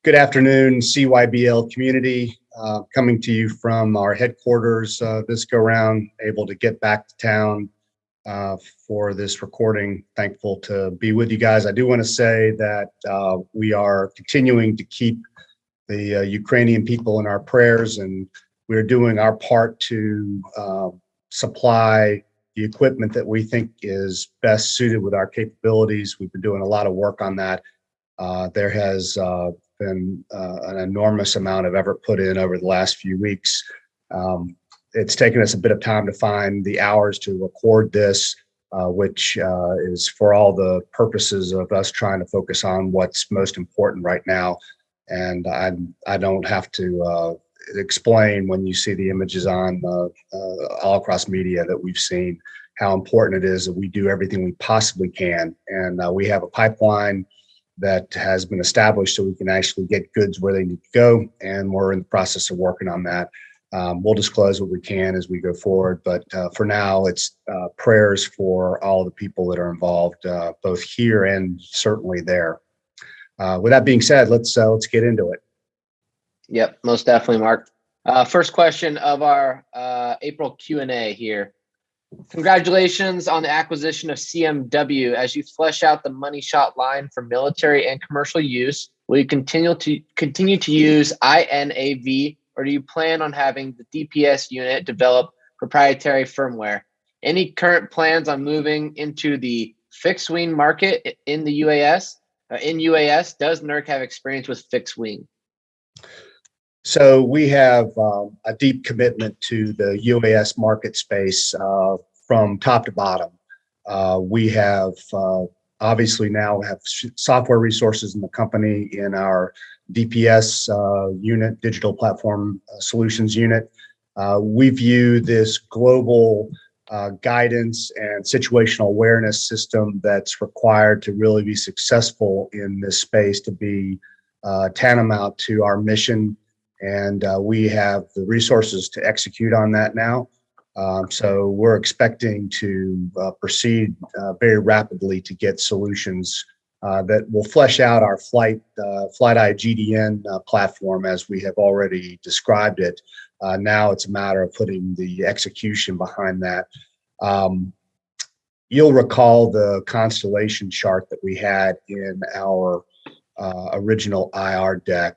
Good afternoon, CYBL community. Coming to you from our headquarters this go round, able to get back to town for this recording. Thankful to be with you guys. I do want to say that we are continuing to keep the Ukrainian people in our prayers, and we're doing our part to supply the equipment that we think is best suited with our capabilities. We've been doing a lot of work on that. There has been an enormous amount of effort put in over the last few weeks. It's taken us a bit of time to find the hours to record this, which is for all the purposes of us trying to focus on what's most important right now. And I don't have to explain when you see the images on all across media that we've seen how important it is that we do everything we possibly can. And we have a pipeline that has been established so we can actually get goods where they need to go. And we're in the process of working on that. We'll disclose what we can as we go forward. But for now, it's prayers for all the people that are involved, both here and certainly there. With that being said, let's get into it. Yep, most definitely, Mark. First question of our April Q&A here. Congratulations on the acquisition of CMW. As you flesh out the money shot line for military and commercial use, will you continue to use INAV, or do you plan on having the DPS unit develop proprietary firmware? Any current plans on moving into the fixed wing market in the UAS? In UAS, does NERC have experience with fixed wing? So we have a deep commitment to the UAS market space from top to bottom. We have obviously now have software resources in the company in our DPS unit, Digital Platform Solutions unit. We view this global guidance and situational awareness system that's required to really be successful in this space to be tantamount to our mission. And we have the resources to execute on that now. So we're expecting to proceed very rapidly to get solutions that will flesh out our FlightEye GDN platform as we have already described it. Now it's a matter of putting the execution behind that. You'll recall the constellation chart that we had in our original IR deck.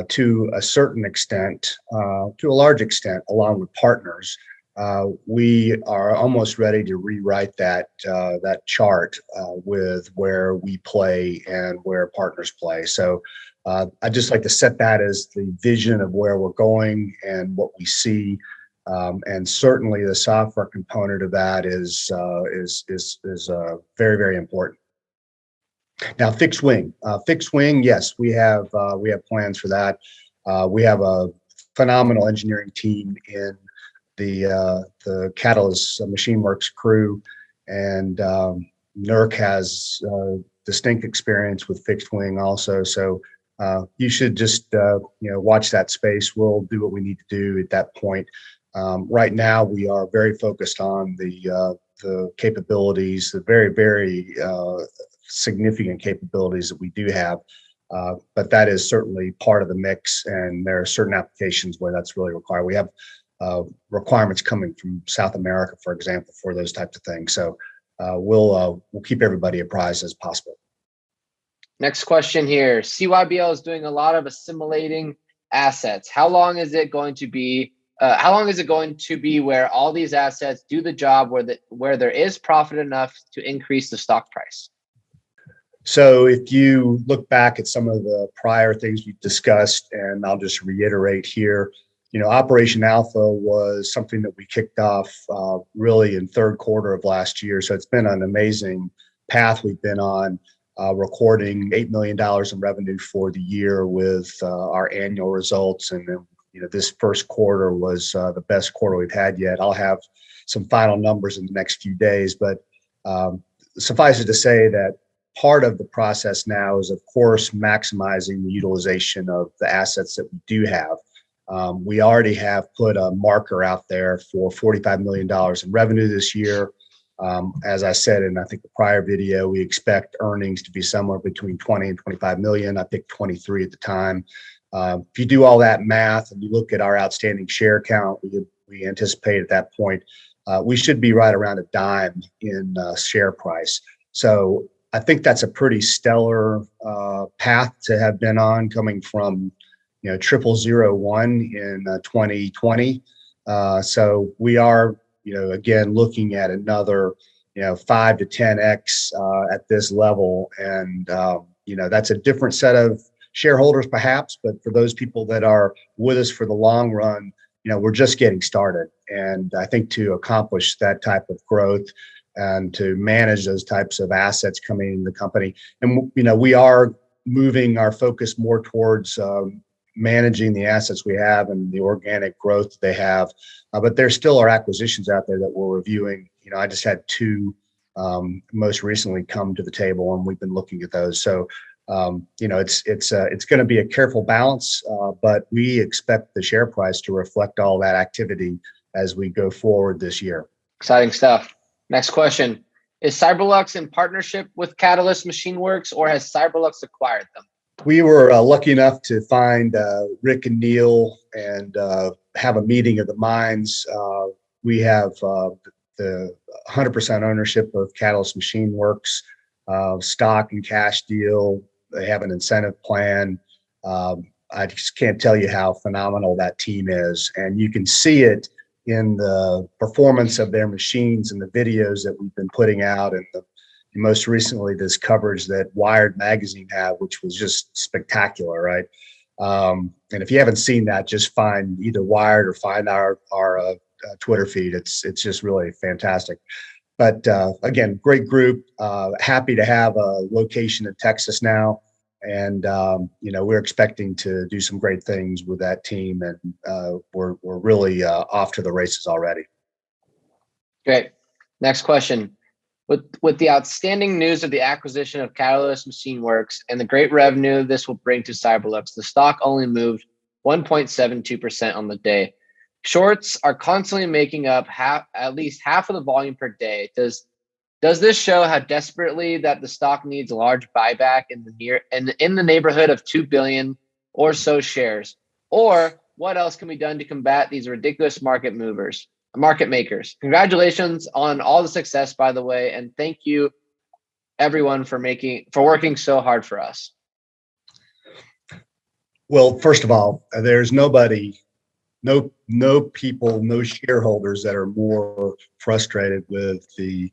To a certain extent, to a large extent, along with partners, we are almost ready to rewrite that chart with where we play and where partners play. So I'd just like to set that as the vision of where we're going and what we see. And certainly the software component of that is very, very important. Now, fixed wing, yes, we have plans for that. We have a phenomenal engineering team in the Catalyst Machine Works crew, and NERC has distinct experience with fixed wing also. So you should just watch that space. We'll do what we need to do at that point. Right now, we are very focused on the capabilities, the very, very significant capabilities that we do have, but that is certainly part of the mix, and there are certain applications where that's really required. We have requirements coming from South America, for example, for those types of things. So we'll keep everybody apprised as possible. Next question here. CYBL is doing a lot of assimilating assets. How long is it going to be? How long is it going to be where all these assets do the job where there is profit enough to increase the stock price? So if you look back at some of the prior things we've discussed, and I'll just reiterate here, Operation Alpha was something that we kicked off really in third quarter of last year. So it's been an amazing path we've been on, recording $8 million in revenue for the year with our annual results. And then, this first quarter was the best quarter we've had yet. I'll have some final numbers in the next few days, but suffice it to say that part of the process now is, of course, maximizing the utilization of the assets that we do have. We already have put a marker out there for $45 million in revenue this year. As I said in, I think, the prior video, we expect earnings to be somewhere between 20 and 25 million. I picked 23 at the time. If you do all that math and you look at our outstanding share count, we anticipate at that point, we should be right around a dime in share price. So I think that's a pretty stellar path to have been on, coming from 0001 in 2020. So we are, again, looking at another 5 to 10x at this level, and that's a different set of shareholders perhaps, but for those people that are with us for the long run, we're just getting started. And I think to accomplish that type of growth and to manage those types of assets coming in the company, and we are moving our focus more towards managing the assets we have and the organic growth they have, but there still are acquisitions out there that we're reviewing. I just had two most recently come to the table, and we've been looking at those. So it's going to be a careful balance, but we expect the share price to reflect all that activity as we go forward this year. Exciting stuff. Next question. Is Cyberlux in partnership with Catalyst Machine Works, or has Cyberlux acquired them? We were lucky enough to find Rick and Neil and have a meeting of the minds. We have the 100% ownership of Catalyst Machine Works, stock and cash deal. They have an incentive plan. I just can't tell you how phenomenal that team is. And you can see it in the performance of their machines and the videos that we've been putting out, and most recently this coverage that Wired magazine had, which was just spectacular, right? And if you haven't seen that, just find either Wired or find our Twitter feed. It's just really fantastic. But again, great group. Happy to have a location in Texas now, and we're expecting to do some great things with that team, and we're really off to the races already. Great. Next question. With the outstanding news of the acquisition of Catalyst Machine Works and the great revenue this will bring to Cyberlux, the stock only moved 1.72% on the day. Shorts are constantly making up at least half of the volume per day. Does this show how desperately that the stock needs a large buyback in the neighborhood of 2 billion or so shares? Or what else can be done to combat these ridiculous market makers? Congratulations on all the success, by the way, and thank you everyone for working so hard for us. Well, first of all, there's no people, no shareholders that are more frustrated with the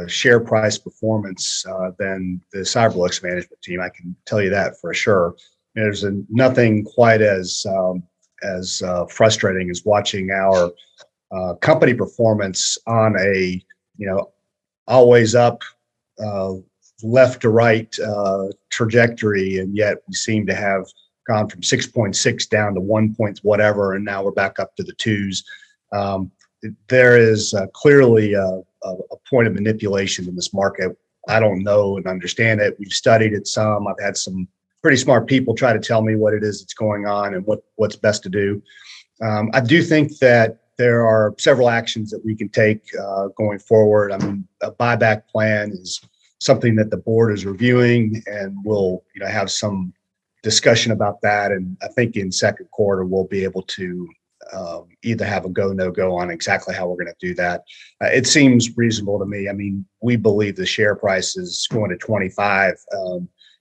share price performance than the Cyberlux management team. I can tell you that for sure. There's nothing quite as frustrating as watching our company performance on a always up, left to right trajectory, and yet we seem to have gone from 6.6 down to 1 point whatever, and now we're back up to the twos. There is clearly a point of manipulation in this market. I don't know and understand it. We've studied it some. I've had some pretty smart people try to tell me what it is that's going on and what's best to do. I do think that there are several actions that we can take going forward. I mean, a buyback plan is something that the board is reviewing, and we'll have some discussion about that. And I think in second quarter, we'll be able to either have a go, no go on exactly how we're going to do that. It seems reasonable to me. I mean, we believe the share price is going to 25,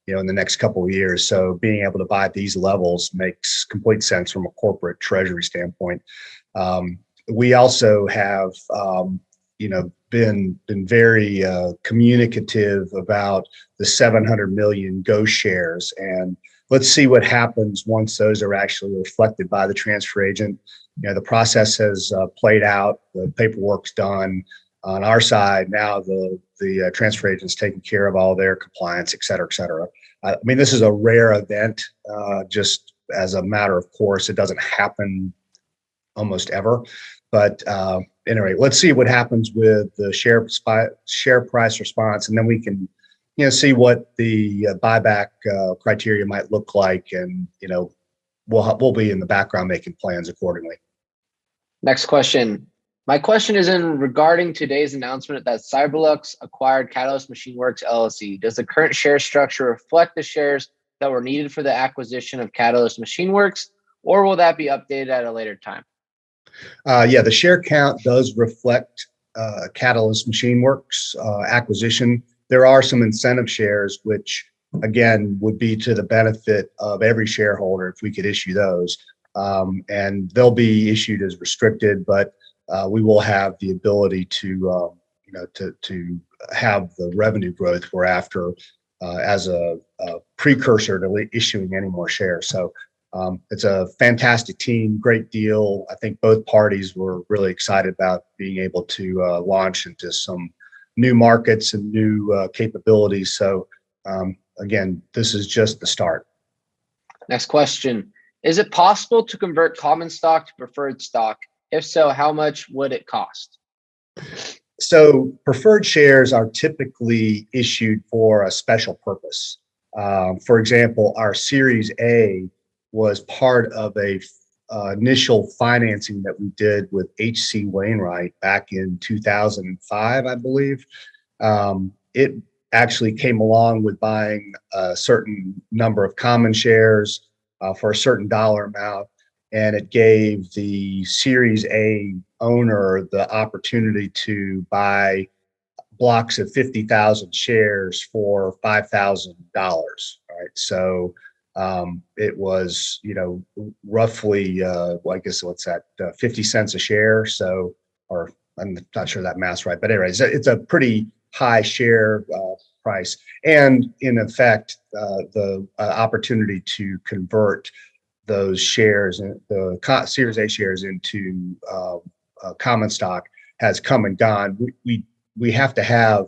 in the next couple of years. So being able to buy at these levels makes complete sense from a corporate treasury standpoint. We also have, been very communicative about the 700 million Go shares, and let's see what happens once those are actually reflected by the transfer agent. The process has played out. The paperwork's done on our side. Now the transfer agent's taking care of all their compliance, et cetera, et cetera. I mean, this is a rare event. Just as a matter of course, it doesn't happen almost ever. But anyway, let's see what happens with the share price response, and then we can see what the buyback criteria might look like, and we'll be in the background making plans accordingly. Next question. My question is in regarding today's announcement that Cyberlux acquired Catalyst Machine Works LLC. Does the current share structure reflect the shares that were needed for the acquisition of Catalyst Machine Works, or will that be updated at a later time? Yeah, the share count does reflect Catalyst Machine Works acquisition. There are some incentive shares, which again would be to the benefit of every shareholder if we could issue those. And they'll be issued as restricted, but we will have the ability to to have the revenue growth we're after as a precursor to issuing any more shares. So it's a fantastic team, great deal. I think both parties were really excited about being able to launch into some new markets and new capabilities. So again, this is just the start. Next question. Is it possible to convert common stock to preferred stock? If so, how much would it cost? So preferred shares are typically issued for a special purpose. For example, our Series A was part of a initial financing that we did with H.C. Wainwright back in 2005, I believe. It actually came along with buying a certain number of common shares for a certain dollar amount, and it gave the Series A owner the opportunity to buy blocks of 50,000 shares for $5,000. Right, so it was, roughly, well, I guess what's that, 50 cents a share. So, or I'm not sure that math's right, but anyway, it's a pretty high share price, and in effect, the opportunity to convert those shares, the Series A shares, into common stock has come and gone. We have to have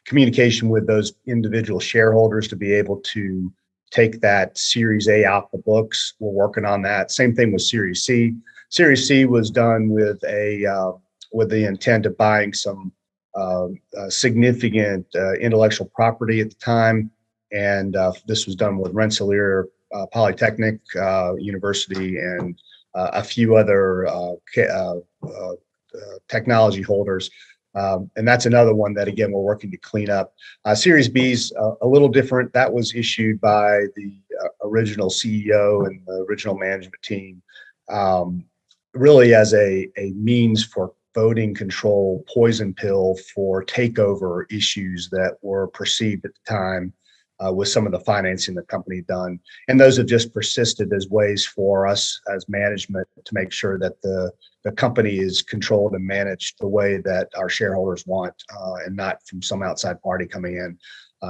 communication with those individual shareholders to be able to take that Series A off the books. We're working on that. Same thing with Series C. Series C was done with the intent of buying some significant intellectual property at the time, and this was done with Rensselaer Polytechnic University and a few other technology holders. And that's another one that, again, we're working to clean up. Series B's a little different. That was issued by the original CEO and the original management team, really as a means for voting control poison pill for takeover issues that were perceived at the time with some of the financing the company done. And those have just persisted as ways for us as management to make sure that the company is controlled and managed the way that our shareholders want, and not from some outside party coming in.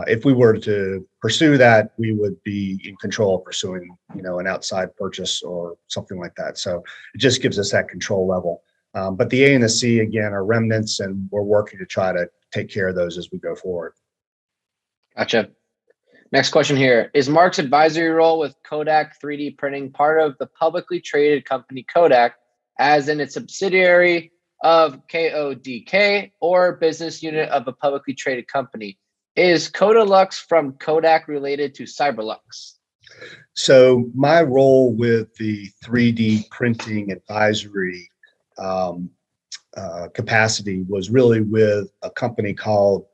If we were to pursue that, we would be in control of pursuing, an outside purchase or something like that. So it just gives us that control level. But the A and the C, again, are remnants, and we're working to try to take care of those as we go forward. Gotcha. Next question here. Is Mark's advisory role with Kodak 3D Printing part of the publicly traded company Kodak, as in its subsidiary of KODK, or business unit of a publicly traded company? Is Cyberlux from Kodak related to Cyberlux? So my role with the 3D printing advisory capacity was really with a company called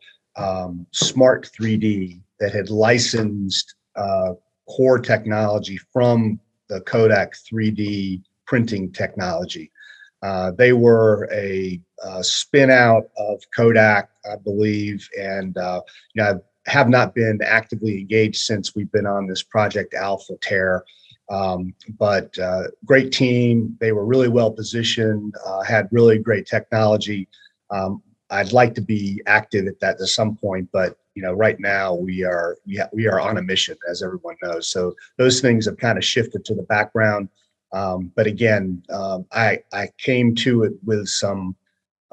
Smart 3D that had licensed core technology from the Kodak 3D printing technology. They were a spin out of Kodak, I believe, and I have not been actively engaged since we've been on this Project Alpha tear. But great team. They were really well positioned, had really great technology. I'd like to be active at that at some point, but right now we are on a mission, as everyone knows. So those things have kind of shifted to the background. But again, I came to it with some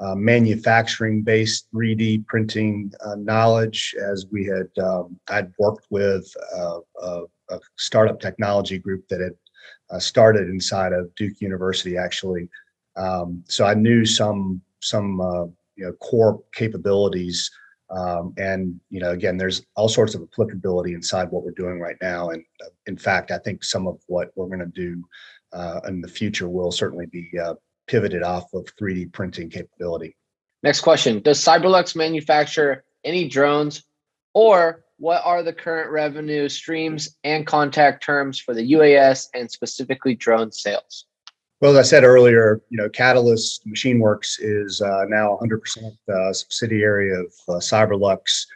manufacturing-based 3D printing knowledge, as we had I'd worked with a startup technology group that had started inside of Duke University, actually. So I knew some core capabilities, and again, there's all sorts of applicability inside what we're doing right now. And in fact, I think some of what we're going to do in the future will certainly be pivoted off of 3D printing capability. Next question. Does Cyberlux manufacture any drones, or what are the current revenue streams and contact terms for the UAS and specifically drone sales? Well, as I said earlier, Catalyst Machine Works is now 100% subsidiary of Cyberlux.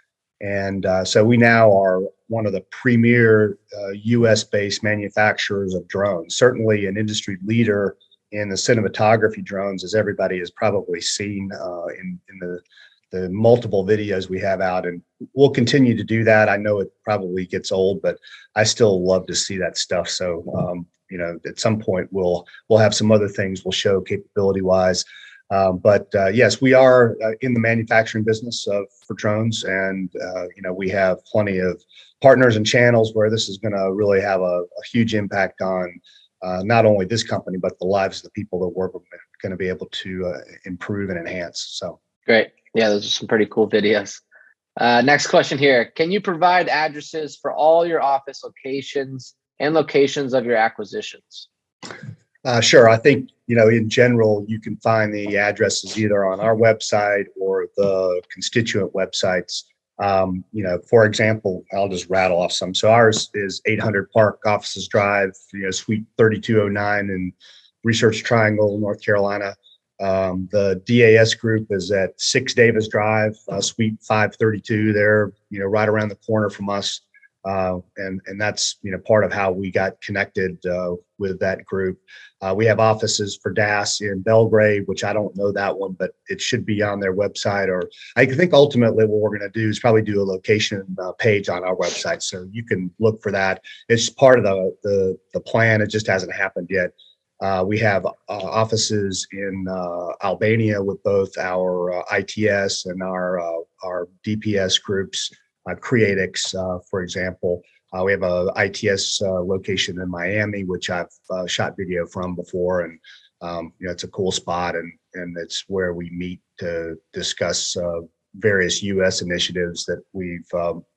And so we now are one of the premier US-based manufacturers of drones, certainly an industry leader in the cinematography drones, as everybody has probably seen in the multiple videos we have out. And we'll continue to do that. I know it probably gets old, but I still love to see that stuff. So, at some point we'll have some other things we'll show capability wise. But yes, we are in the manufacturing business for drones, and we have plenty of partners and channels where this is going to really have a huge impact on not only this company but the lives of the people that we're going to be able to improve and enhance. So great, yeah, those are some pretty cool videos. Next question here: can you provide addresses for all your office locations and locations of your acquisitions? Sure. I think, in general, you can find the addresses either on our website or the constituent websites. For example, I'll just rattle off some. So ours is 800 Park Offices Drive, Suite 3209 in Research Triangle, North Carolina. The DAS group is at 6 Davis Drive, Suite 532 there, right around the corner from us. And that's, part of how we got connected with that group. We have offices for DAS in Belgrade, which I don't know that one, but it should be on their website. Or I think ultimately what we're going to do is probably do a location page on our website, so you can look for that. It's part of the plan. It just hasn't happened yet. We have offices in Albania with both our ITS and our DPS groups. Creatix, for example. We have a ITS location in Miami, which I've shot video from before, and it's a cool spot, and it's where we meet to discuss various U.S. initiatives that we've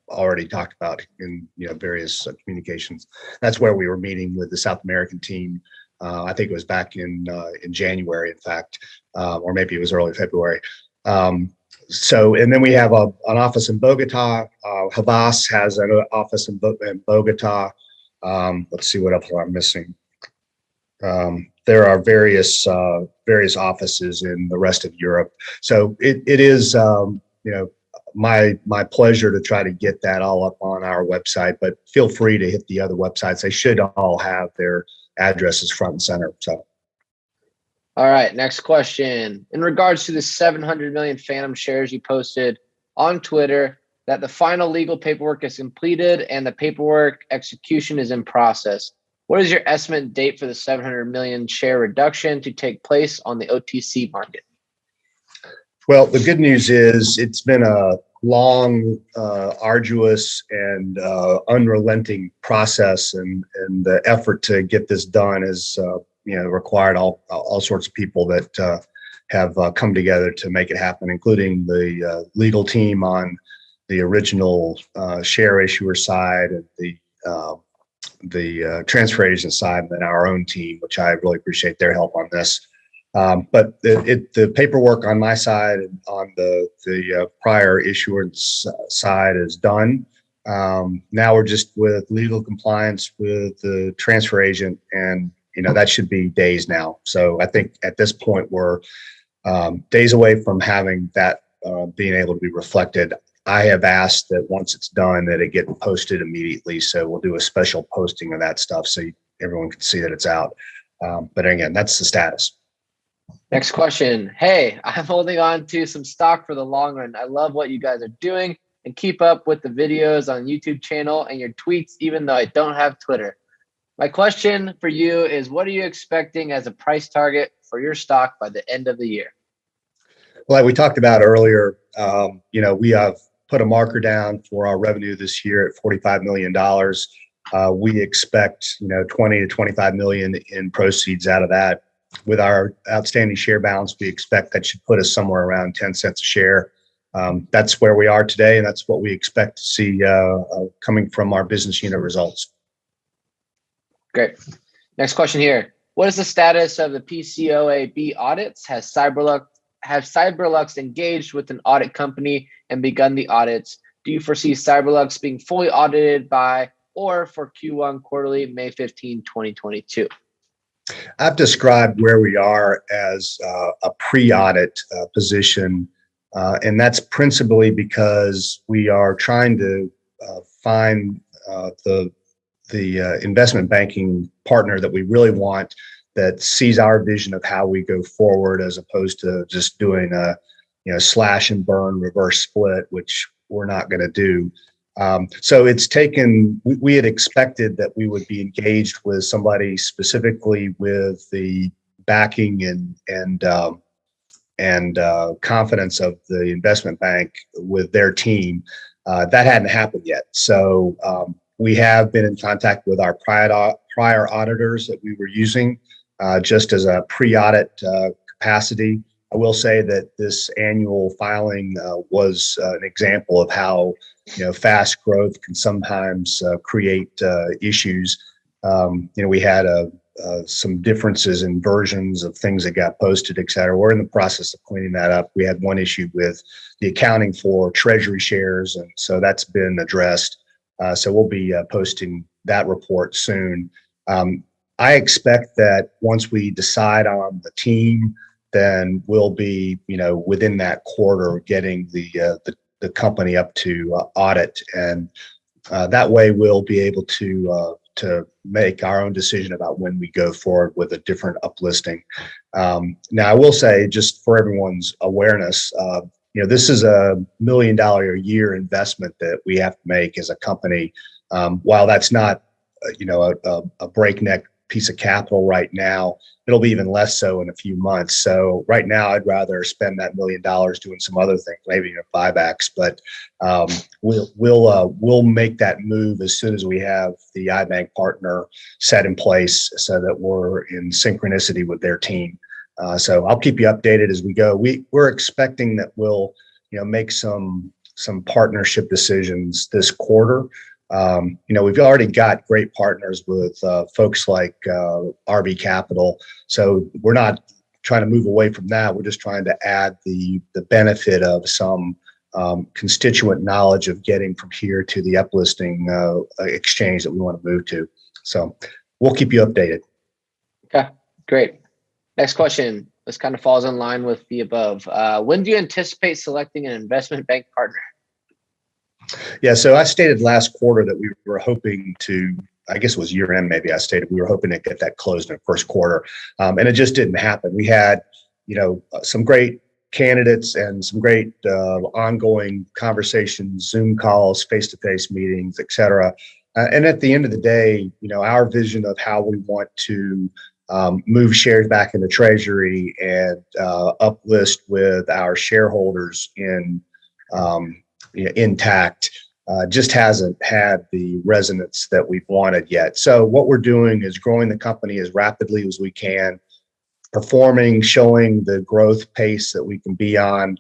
already talked about in various communications. That's where we were meeting with the South American team. I think it was back in January, in fact, or maybe it was early February. And then we have an office in Bogota. Havas has an office in Bogota. Let's see what else I'm missing. There are various offices in the rest of Europe. So it is my pleasure to try to get that all up on our website. But feel free to hit the other websites. They should all have their addresses front and center. So. All right, next question. In regards to the 700 million phantom shares you posted on Twitter, that the final legal paperwork is completed and the paperwork execution is in process, what is your estimate date for the 700 million share reduction to take place on the OTC market? Well, the good news is it's been a long, arduous, and unrelenting process, and the effort to get this done is required all sorts of people that have come together to make it happen, including the legal team on the original share issuer side, and the transfer agent side, and then our own team, which I really appreciate their help on this. But the paperwork on my side and on the prior issuance side is done. Now we're just with legal compliance with the transfer agent, and that should be days now. So I think at this point we're days away from having that being able to be reflected. I have asked that once it's done that it get posted immediately. So we'll do a special posting of that stuff so everyone can see that it's out. But again, that's the status. Next question. Hey, I'm holding on to some stock for the long run. I love what you guys are doing and keep up with the videos on YouTube channel and your tweets, even though I don't have Twitter. My question for you is, what are you expecting as a price target for your stock by the end of the year? Well, like we talked about earlier, we have put a marker down for our revenue this year at $45 million. We expect, 20 to 25 million in proceeds out of that. With our outstanding share balance, we expect that should put us somewhere around 10 cents a share. That's where we are today, and that's what we expect to see coming from our business unit results. Great. Next question here. What is the status of the Pcoab audits? Has Cyberlux engaged with an audit company and begun the audits? Do you foresee Cyberlux being fully audited by or for Q1 quarterly May 15, 2022? I've described where we are as a pre-audit position, and that's principally because we are trying to find the investment banking partner that we really want, that sees our vision of how we go forward, as opposed to just doing a slash and burn reverse split, which we're not going to do. So it's taken, we had expected that we would be engaged with somebody specifically with the backing and confidence of the investment bank with their team. That hadn't happened yet. So we have been in contact with our prior auditors that we were using just as a pre-audit capacity. I will say that this annual filing was an example of how fast growth can sometimes create issues. We had some differences in versions of things that got posted, et cetera. We're in the process of cleaning that up. We had one issue with the accounting for treasury shares, and so that's been addressed. So we'll be posting that report soon. I expect that once we decide on the team, then we'll be, within that quarter, getting the company up to audit, and that way we'll be able to make our own decision about when we go forward with a different uplisting. Now, I will say, just for everyone's awareness, this is $1 million a year investment that we have to make as a company. While that's not, a breakneck piece of capital right now, it'll be even less so in a few months. So right now, I'd rather spend that $1 million doing some other things, maybe buybacks. But we'll make that move as soon as we have the iBank partner set in place, so that we're in synchronicity with their team. So I'll keep you updated as we go. We're expecting that we'll make some partnership decisions this quarter. We've already got great partners with folks like RB Capital, so we're not trying to move away from that. We're just trying to add the benefit of some constituent knowledge of getting from here to the uplisting exchange that we want to move to. So we'll keep you updated. Okay, great. Next question. This kind of falls in line with the above. When do you anticipate selecting an investment bank partner? Yeah, so I stated last quarter that we were hoping to, I guess it was year end, maybe I stated we were hoping to get that closed in the first quarter. And it just didn't happen. We had, some great candidates and some great ongoing conversations, Zoom calls, face-to-face meetings, et cetera. And at the end of the day, our vision of how we want to move shares back into Treasury and uplist with our shareholders intact just hasn't had the resonance that we've wanted yet. So what we're doing is growing the company as rapidly as we can, performing, showing the growth pace that we can be on,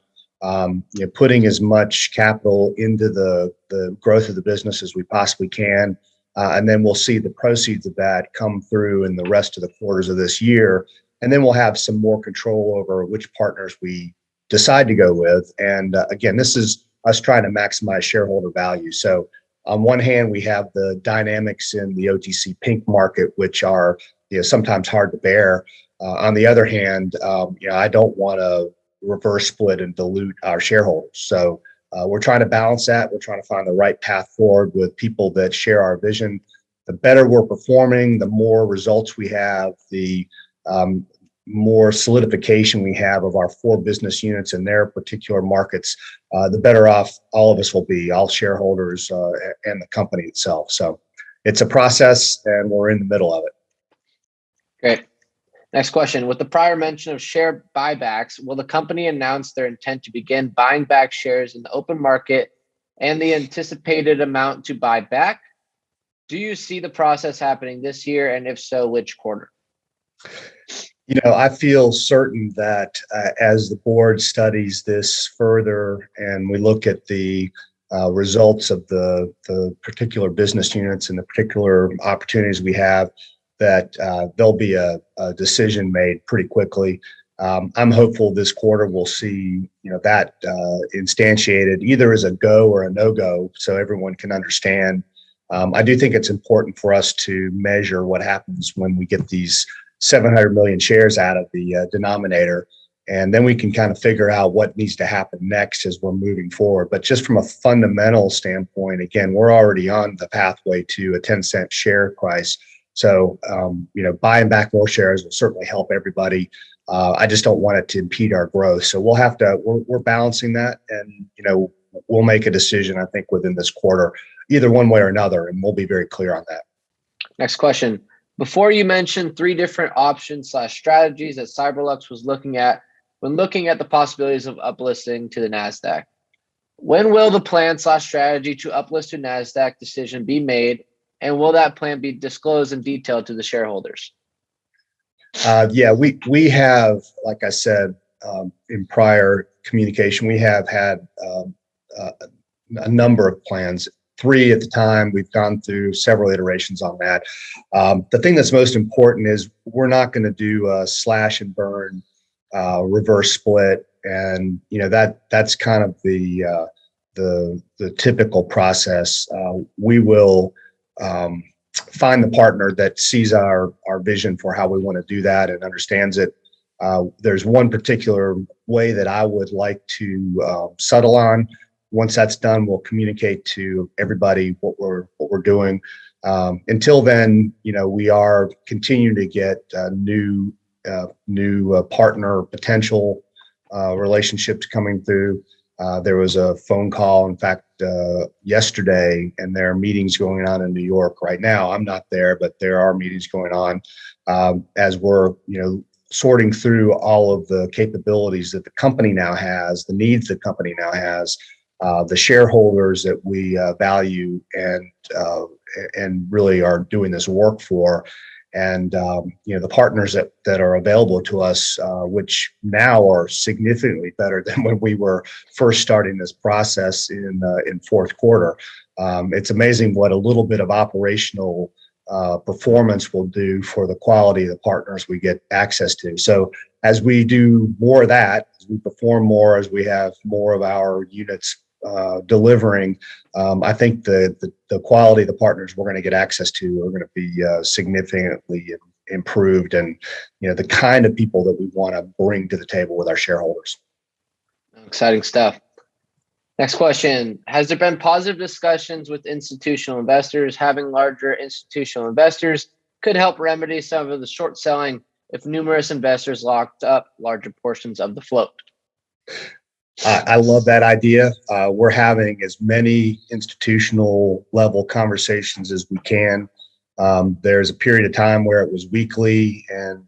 putting as much capital into the growth of the business as we possibly can. And then we'll see the proceeds of that come through in the rest of the quarters of this year. And then we'll have some more control over which partners we decide to go with. And again, this is us trying to maximize shareholder value. So on one hand, we have the dynamics in the OTC pink market, which are sometimes hard to bear. On the other hand, I don't want to reverse split and dilute our shareholders. So we're trying to balance that. We're trying to find the right path forward with people that share our vision. The better we're performing, the more results we have, the more solidification we have of our 4 business units in their particular markets, the better off all of us will be, all shareholders and the company itself. So it's a process, and we're in the middle of it. Great. Next question. With the prior mention of share buybacks, will the company announce their intent to begin buying back shares in the open market and the anticipated amount to buy back? Do you see the process happening this year? And if so, which quarter? I feel certain that as the board studies this further and we look at the results of the particular business units and the particular opportunities we have, that there'll be a decision made pretty quickly. I'm hopeful this quarter we'll see, that instantiated either as a go or a no-go, so everyone can understand. I do think it's important for us to measure what happens when we get these 700 million shares out of the denominator, and then we can kind of figure out what needs to happen next as we're moving forward. But just from a fundamental standpoint, again, we're already on the pathway to a 10-cent share price. So, buying back more shares will certainly help everybody. I just don't want it to impede our growth. So we're balancing that, and, we'll make a decision, I think, within this quarter, either one way or another, and we'll be very clear on that. Next question. Before, you mentioned 3 different options/strategies that Cyberlux was looking at when looking at the possibilities of uplisting to the Nasdaq. When will the plan/strategy to uplist to Nasdaq decision be made, and will that plan be disclosed in detail to the shareholders? Yeah, we have, like I said, in prior communication, we have had a number of plans. 3 at the time. We've gone through several iterations on that. The thing that's most important is we're not going to do a slash and burn reverse split, and that's kind of the typical process. We will find the partner that sees our vision for how we want to do that and understands it. There's one particular way that I would like to settle on. Once that's done, we'll communicate to everybody what we're doing. Until then, we are continuing to get new partner potential relationships coming through. There was a phone call, in fact, yesterday, and there are meetings going on in New York right now. I'm not there, but there are meetings going on as we're, sorting through all of the capabilities that the company now has, the needs the company now has, the shareholders that we value and really are doing this work for, and the partners that are available to us, which now are significantly better than when we were first starting this process in fourth quarter. It's amazing what a little bit of operational performance will do for the quality of the partners we get access to. So as we do more of that, as we perform more, as we have more of our units delivering, I think the quality of the partners we're going to get access to are going to be significantly improved, and the kind of people that we want to bring to the table with our shareholders. Exciting stuff. Next question. Has there been positive discussions with institutional investors? Having larger institutional investors could help remedy some of the short selling if numerous investors locked up larger portions of the float. I love that idea. We're having as many institutional level conversations as we can. There's a period of time where it was weekly, and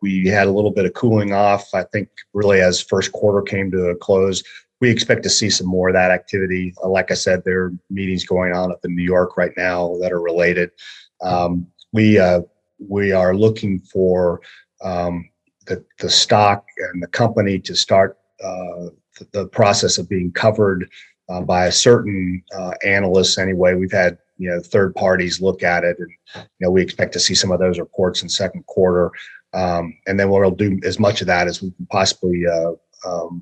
we had a little bit of cooling off. I think really as first quarter came to a close, we expect to see some more of that activity. Like I said, there are meetings going on up in New York right now that are related. We are looking for the stock and the company to start the process of being covered by a certain analyst. Anyway, we've had third parties look at it, and we expect to see some of those reports in second quarter. And then we'll do as much of that as we can possibly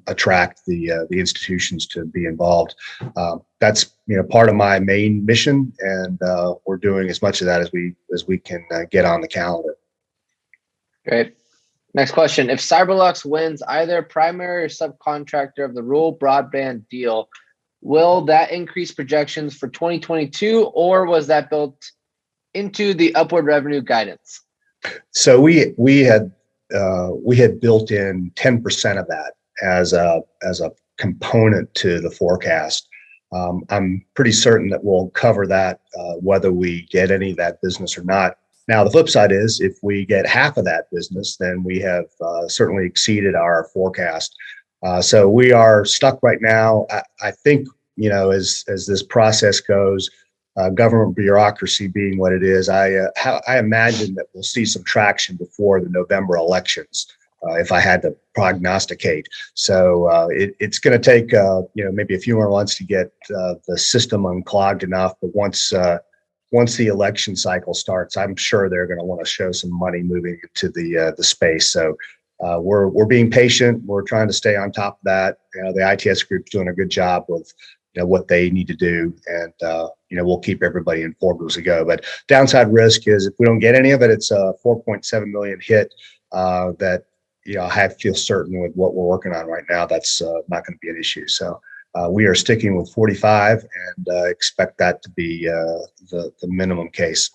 attract the institutions to be involved. That's part of my main mission, and we're doing as much of that as we can get on the calendar. Great. Next question. If Cyberlux wins either primary or subcontractor of the Rural Broadband Deal, will that increase projections for 2022, or was that built into the upward revenue guidance? So we had built in 10% of that as a component to the forecast. I'm pretty certain that we'll cover that whether we get any of that business or not. Now, the flip side is if we get half of that business, then we have certainly exceeded our forecast. So we are stuck right now. I think, as this process goes, government bureaucracy being what it is, I imagine that we'll see some traction before the November elections, if I had to prognosticate. So it's going to take maybe a few more months to get the system unclogged enough. But once once the election cycle starts, I'm sure they're going to want to show some money moving into the space. So we're being patient. We're trying to stay on top of that. The ITS group's doing a good job with what they need to do, and we'll keep everybody informed as we go. But downside risk is if we don't get any of it, it's a 4.7 million hit that I feel certain with what we're working on right now, that's not going to be an issue. So we are sticking with 45 and expect that to be the minimum case.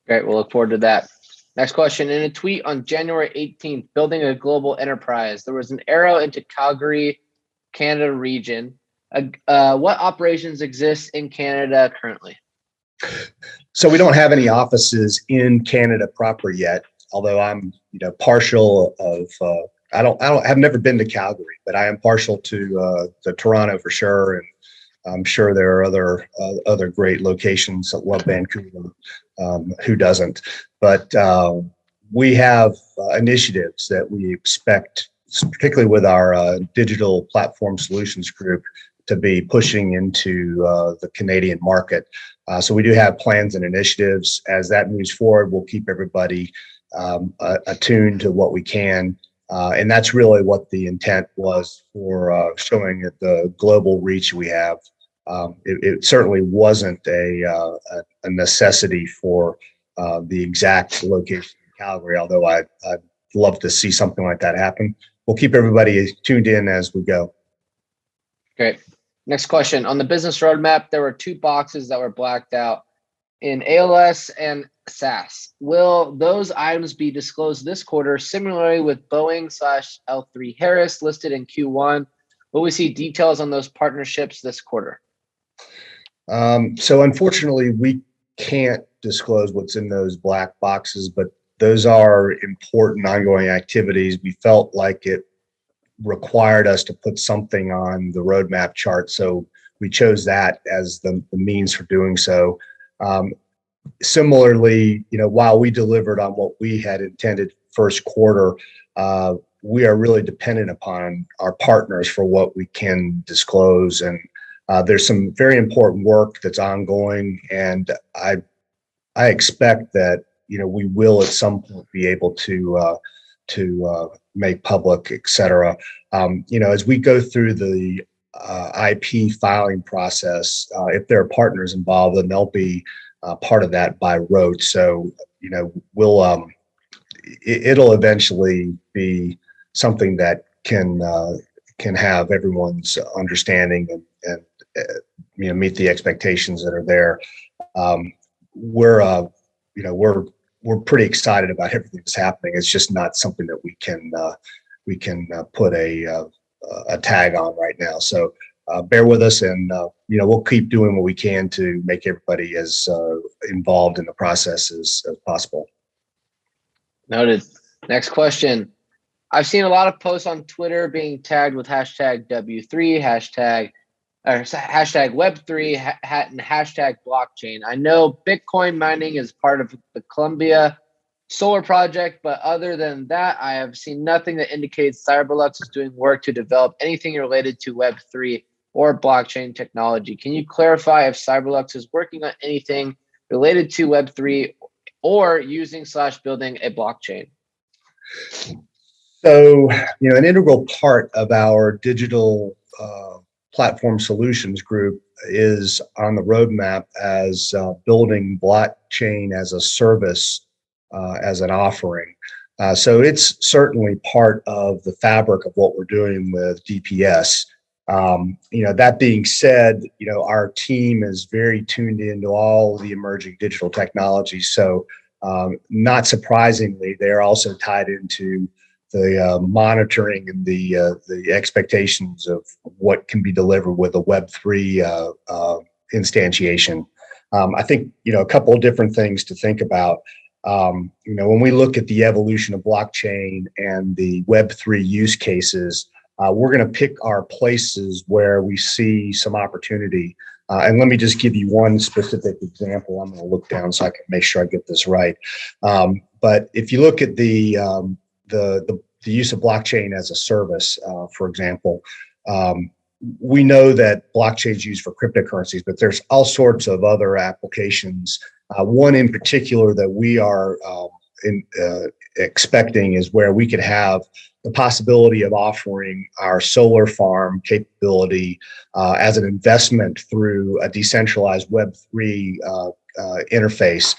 Great. We'll look forward to that. Next question. In a tweet on January 18th, building a global enterprise, there was an arrow into Calgary, Canada region. What operations exist in Canada currently? So we don't have any offices in Canada proper yet, although I'm partial of I've never been to Calgary, but I am partial to Toronto for sure, and I'm sure there are other great locations. I love Vancouver. Who doesn't? But we have initiatives that we expect, particularly with our digital platform solutions group, to be pushing into the Canadian market. So we do have plans and initiatives. As that moves forward, we'll keep everybody attuned to what we can. And that's really what the intent was for showing the global reach we have. It certainly wasn't a necessity for the exact location in Calgary, although I'd love to see something like that happen. We'll keep everybody tuned in as we go. Great. Next question. On the business roadmap, there were 2 boxes that were blacked out in ALS and SaaS. Will those items be disclosed this quarter? Similarly with Boeing/L3 Harris listed in Q1, will we see details on those partnerships this quarter? So unfortunately, we can't disclose what's in those black boxes, but those are important ongoing activities. We felt like it required us to put something on the roadmap chart, so we chose that as the means for doing so. Similarly, while we delivered on what we had intended first quarter, we are really dependent upon our partners for what we can disclose, and there's some very important work that's ongoing, and I expect that we will at some point be able to make public, et cetera. As we go through the IP filing process, if there are partners involved, then they'll be part of that by rote. So we'll it'll eventually be something that can have everyone's understanding and meet the expectations that are there. We're pretty excited about everything that's happening. It's just not something that we can put a tag on right now. So bear with us, and we'll keep doing what we can to make everybody as involved in the process as possible. Noted. Next question. I've seen a lot of posts on Twitter being tagged with hashtag W3, hashtag Web3, and hashtag blockchain. I know Bitcoin mining is part of the Columbia solar project, but other than that, I have seen nothing that indicates Cyberlux is doing work to develop anything related to Web3 or blockchain technology. Can you clarify if Cyberlux is working on anything related to Web3 or using/building a blockchain? So, an integral part of our digital platform solutions group is on the roadmap as building blockchain as a service, as an offering. So it's certainly part of the fabric of what we're doing with DPS. That being said, our team is very tuned into all the emerging digital technologies. So not surprisingly, they're also tied into the monitoring and the expectations of what can be delivered with a Web3 instantiation. I think a couple of different things to think about. When we look at the evolution of blockchain and the Web3 use cases, we're going to pick our places where we see some opportunity. And let me just give you one specific example. I'm going to look down so I can make sure I get this right. But if you look at the use of blockchain as a service, for example, we know that blockchain is used for cryptocurrencies, but there's all sorts of other applications One in particular that we are expecting is where we could have the possibility of offering our solar farm capability as an investment through a decentralized Web3 interface,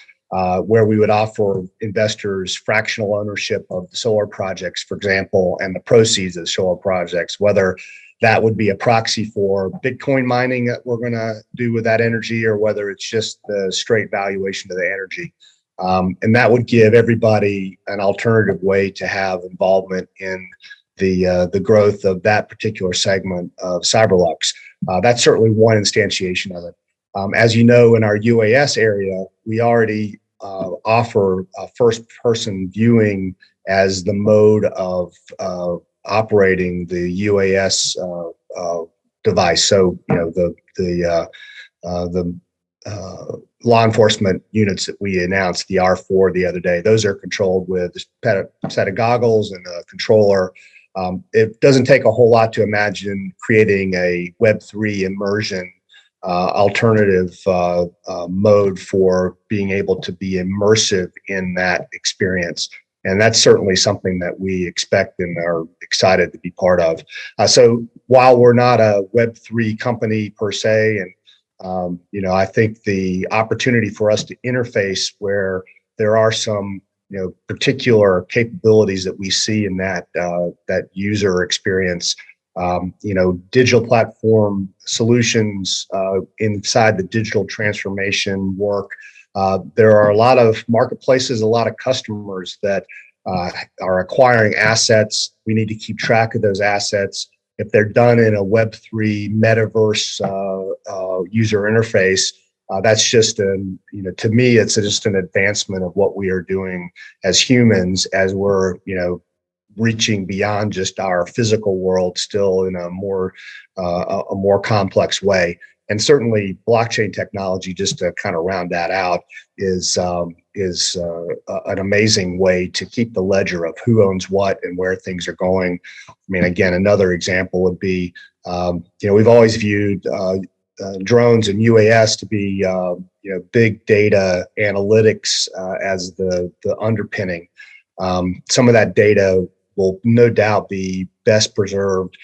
where we would offer investors fractional ownership of the solar projects, for example, and the proceeds of the solar projects, whether that would be a proxy for Bitcoin mining that we're going to do with that energy, or whether it's just the straight valuation of the energy. And that would give everybody an alternative way to have involvement in the growth of that particular segment of Cyberlux. That's certainly one instantiation of it. As you know, in our UAS area, we already offer first-person viewing as the mode of operating the UAS device. So, the law enforcement units that we announced, the R4 the other day, those are controlled with a set of goggles and a controller. It doesn't take a whole lot to imagine creating a Web3 immersion alternative mode for being able to be immersive in that experience. And that's certainly something that we expect and are excited to be part of. So while we're not a Web3 company per se, and I think the opportunity for us to interface where there are some particular capabilities that we see in that user experience, digital platform solutions inside the digital transformation work. There are a lot of marketplaces, a lot of customers that are acquiring assets. We need to keep track of those assets. If they're done in a Web3 metaverse user interface, that's just to me, it's just an advancement of what we are doing as humans, as we're, reaching beyond just our physical world, still in a more complex way. And certainly blockchain technology, just to kind of round that out, is an amazing way to keep the ledger of who owns what and where things are going. I mean, again, another example would be, we've always viewed drones and UAS to be, big data analytics as the underpinning. Some of that data will no doubt be best preserved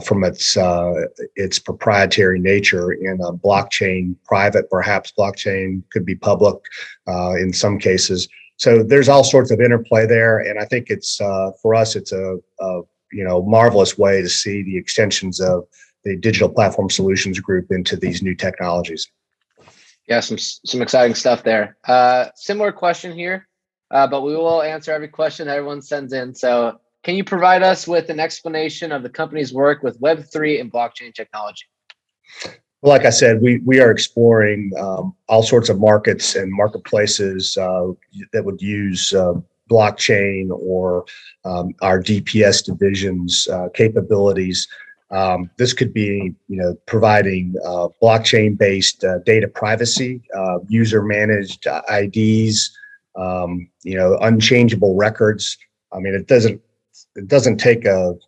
from its proprietary nature in a blockchain, private, perhaps blockchain, could be public in some cases. So there's all sorts of interplay there, and I think it's for us, it's a marvelous way to see the extensions of the Digital Platform Solutions Group into these new technologies. Yeah, some exciting stuff there. Similar question here, but we will answer every question that everyone sends in. So can you provide us with an explanation of the company's work with Web3 and blockchain technology? Well, like I said, we are exploring all sorts of markets and marketplaces that would use blockchain or our DPS division's capabilities. This could be, providing blockchain-based data privacy, user-managed IDs, unchangeable records. I mean, it doesn't take an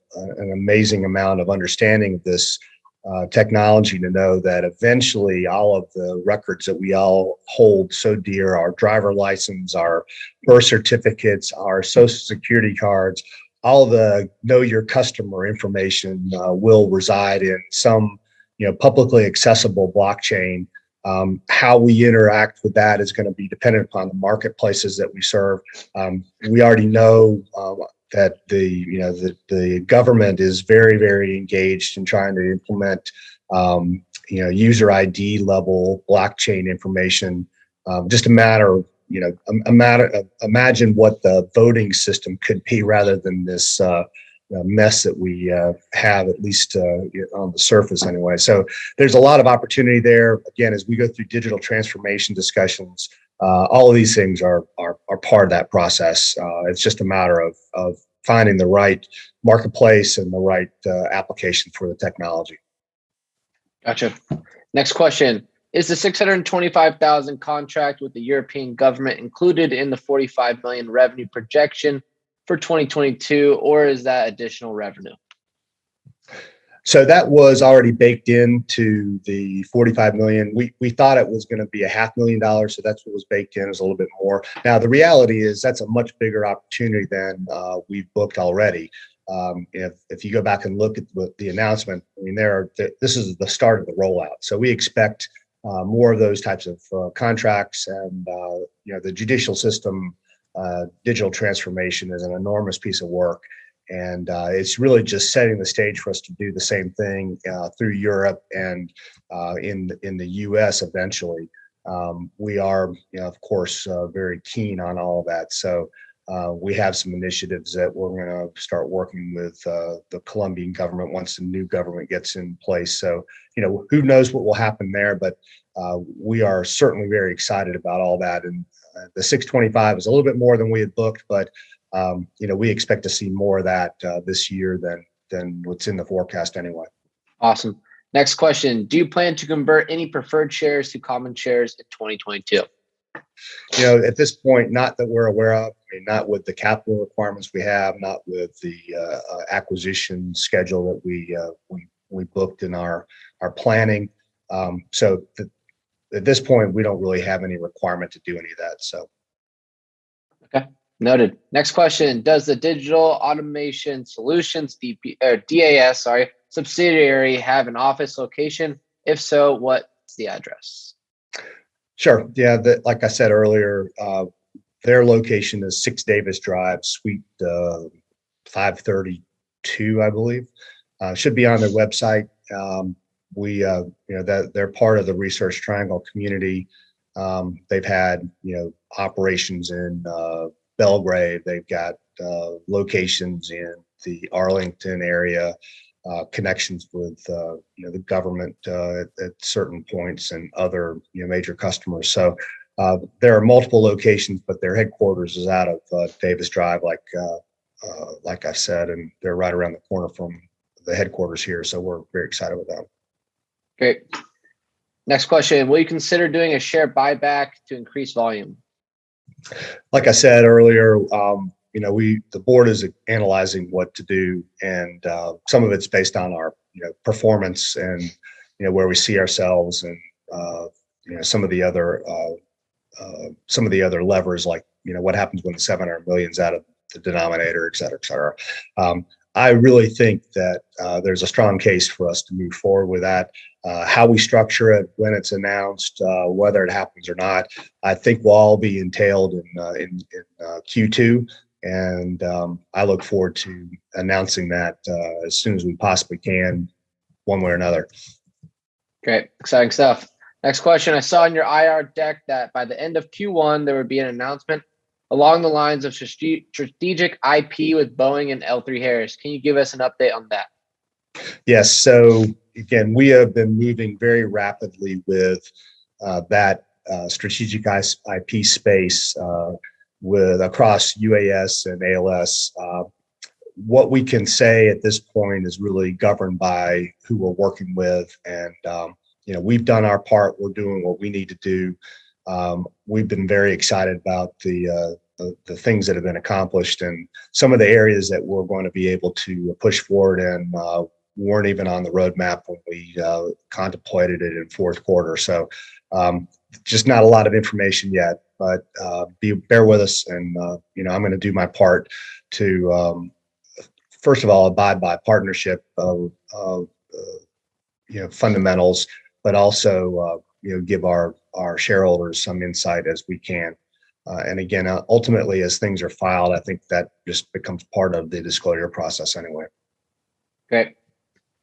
amazing amount of understanding of this technology to know that eventually all of the records that we all hold so dear, our driver license, our birth certificates, our social security cards, all the know your customer information will reside in some publicly accessible blockchain. How we interact with that is going to be dependent upon the marketplaces that we serve. We already know that the government is very, very engaged in trying to implement user ID level blockchain information. Just a matter of imagine what the voting system could be rather than this mess that we have, at least on the surface anyway. So there's a lot of opportunity there. Again, as we go through digital transformation discussions, all of these things are part of that process. It's just a matter of finding the right marketplace and the right application for the technology. Gotcha. Next question. Is the $625,000 contract with the European government included in the $45 million revenue projection for 2022, or is that additional revenue? So that was already baked into the 45 million. We thought it was going to be $500,000, so that's what was baked in. It was a little bit more. Now the reality is that's a much bigger opportunity than we've booked already. If you go back and look at the announcement, I mean, this is the start of the rollout. So we expect more of those types of contracts, and the judicial system digital transformation is an enormous piece of work. And it's really just setting the stage for us to do the same thing through Europe and in the U.S. eventually. We are, of course, very keen on all of that. So we have some initiatives that we're going to start working with the Colombian government once the new government gets in place. So, who knows what will happen there, but we are certainly very excited about all that. And the 625 is a little bit more than we had booked, but we expect to see more of that this year than what's in the forecast anyway. Awesome. Next question. Do you plan to convert any preferred shares to common shares in 2022? At this point, not that we're aware of. I mean, not with the capital requirements we have, not with the acquisition schedule that we booked in our planning. So at this point, we don't really have any requirement to do any of that. So. Okay. Noted. Next question. Does the Digital Automation Solutions DAS subsidiary have an office location? If so, what's the address? Sure. Yeah. Like I said earlier, their location is 6 Davis Drive, Suite 532, I believe. Should be on their website. That they're part of the Research Triangle community. They've had, operations in Belgrade. They've got locations in the Arlington area, connections with the government at certain points, and other major customers. So there are multiple locations, but their headquarters is out of Davis Drive, like I said, and they're right around the corner from the headquarters here. So we're very excited with them. Great. Next question. Will you consider doing a share buyback to increase volume? Like I said earlier, the board is analyzing what to do, and some of it's based on our performance and where we see ourselves, and some of the other levers, like what happens when the 700 million's out of the denominator, et cetera, et cetera. I really think that there's a strong case for us to move forward with that. How we structure it, when it's announced, whether it happens or not, I think will all be entailed in Q2. And I look forward to announcing that as soon as we possibly can, one way or another. Great. Exciting stuff. Next question. I saw in your IR deck that by the end of Q1, there would be an announcement along the lines of strategic IP with Boeing and L3Harris. Can you give us an update on that? Yes. So again, we have been moving very rapidly with that strategic IP space with across UAS and ALS. What we can say at this point is really governed by who we're working with, and we've done our part. We're doing what we need to do. We've been very excited about the things that have been accomplished, and some of the areas that we're going to be able to push forward and weren't even on the roadmap when we contemplated it in fourth quarter. So just not a lot of information yet, but bear with us, and I'm going to do my part to first of all abide by partnership fundamentals, but also give our shareholders some insight as we can. And again, ultimately, as things are filed, I think that just becomes part of the disclosure process anyway. Great.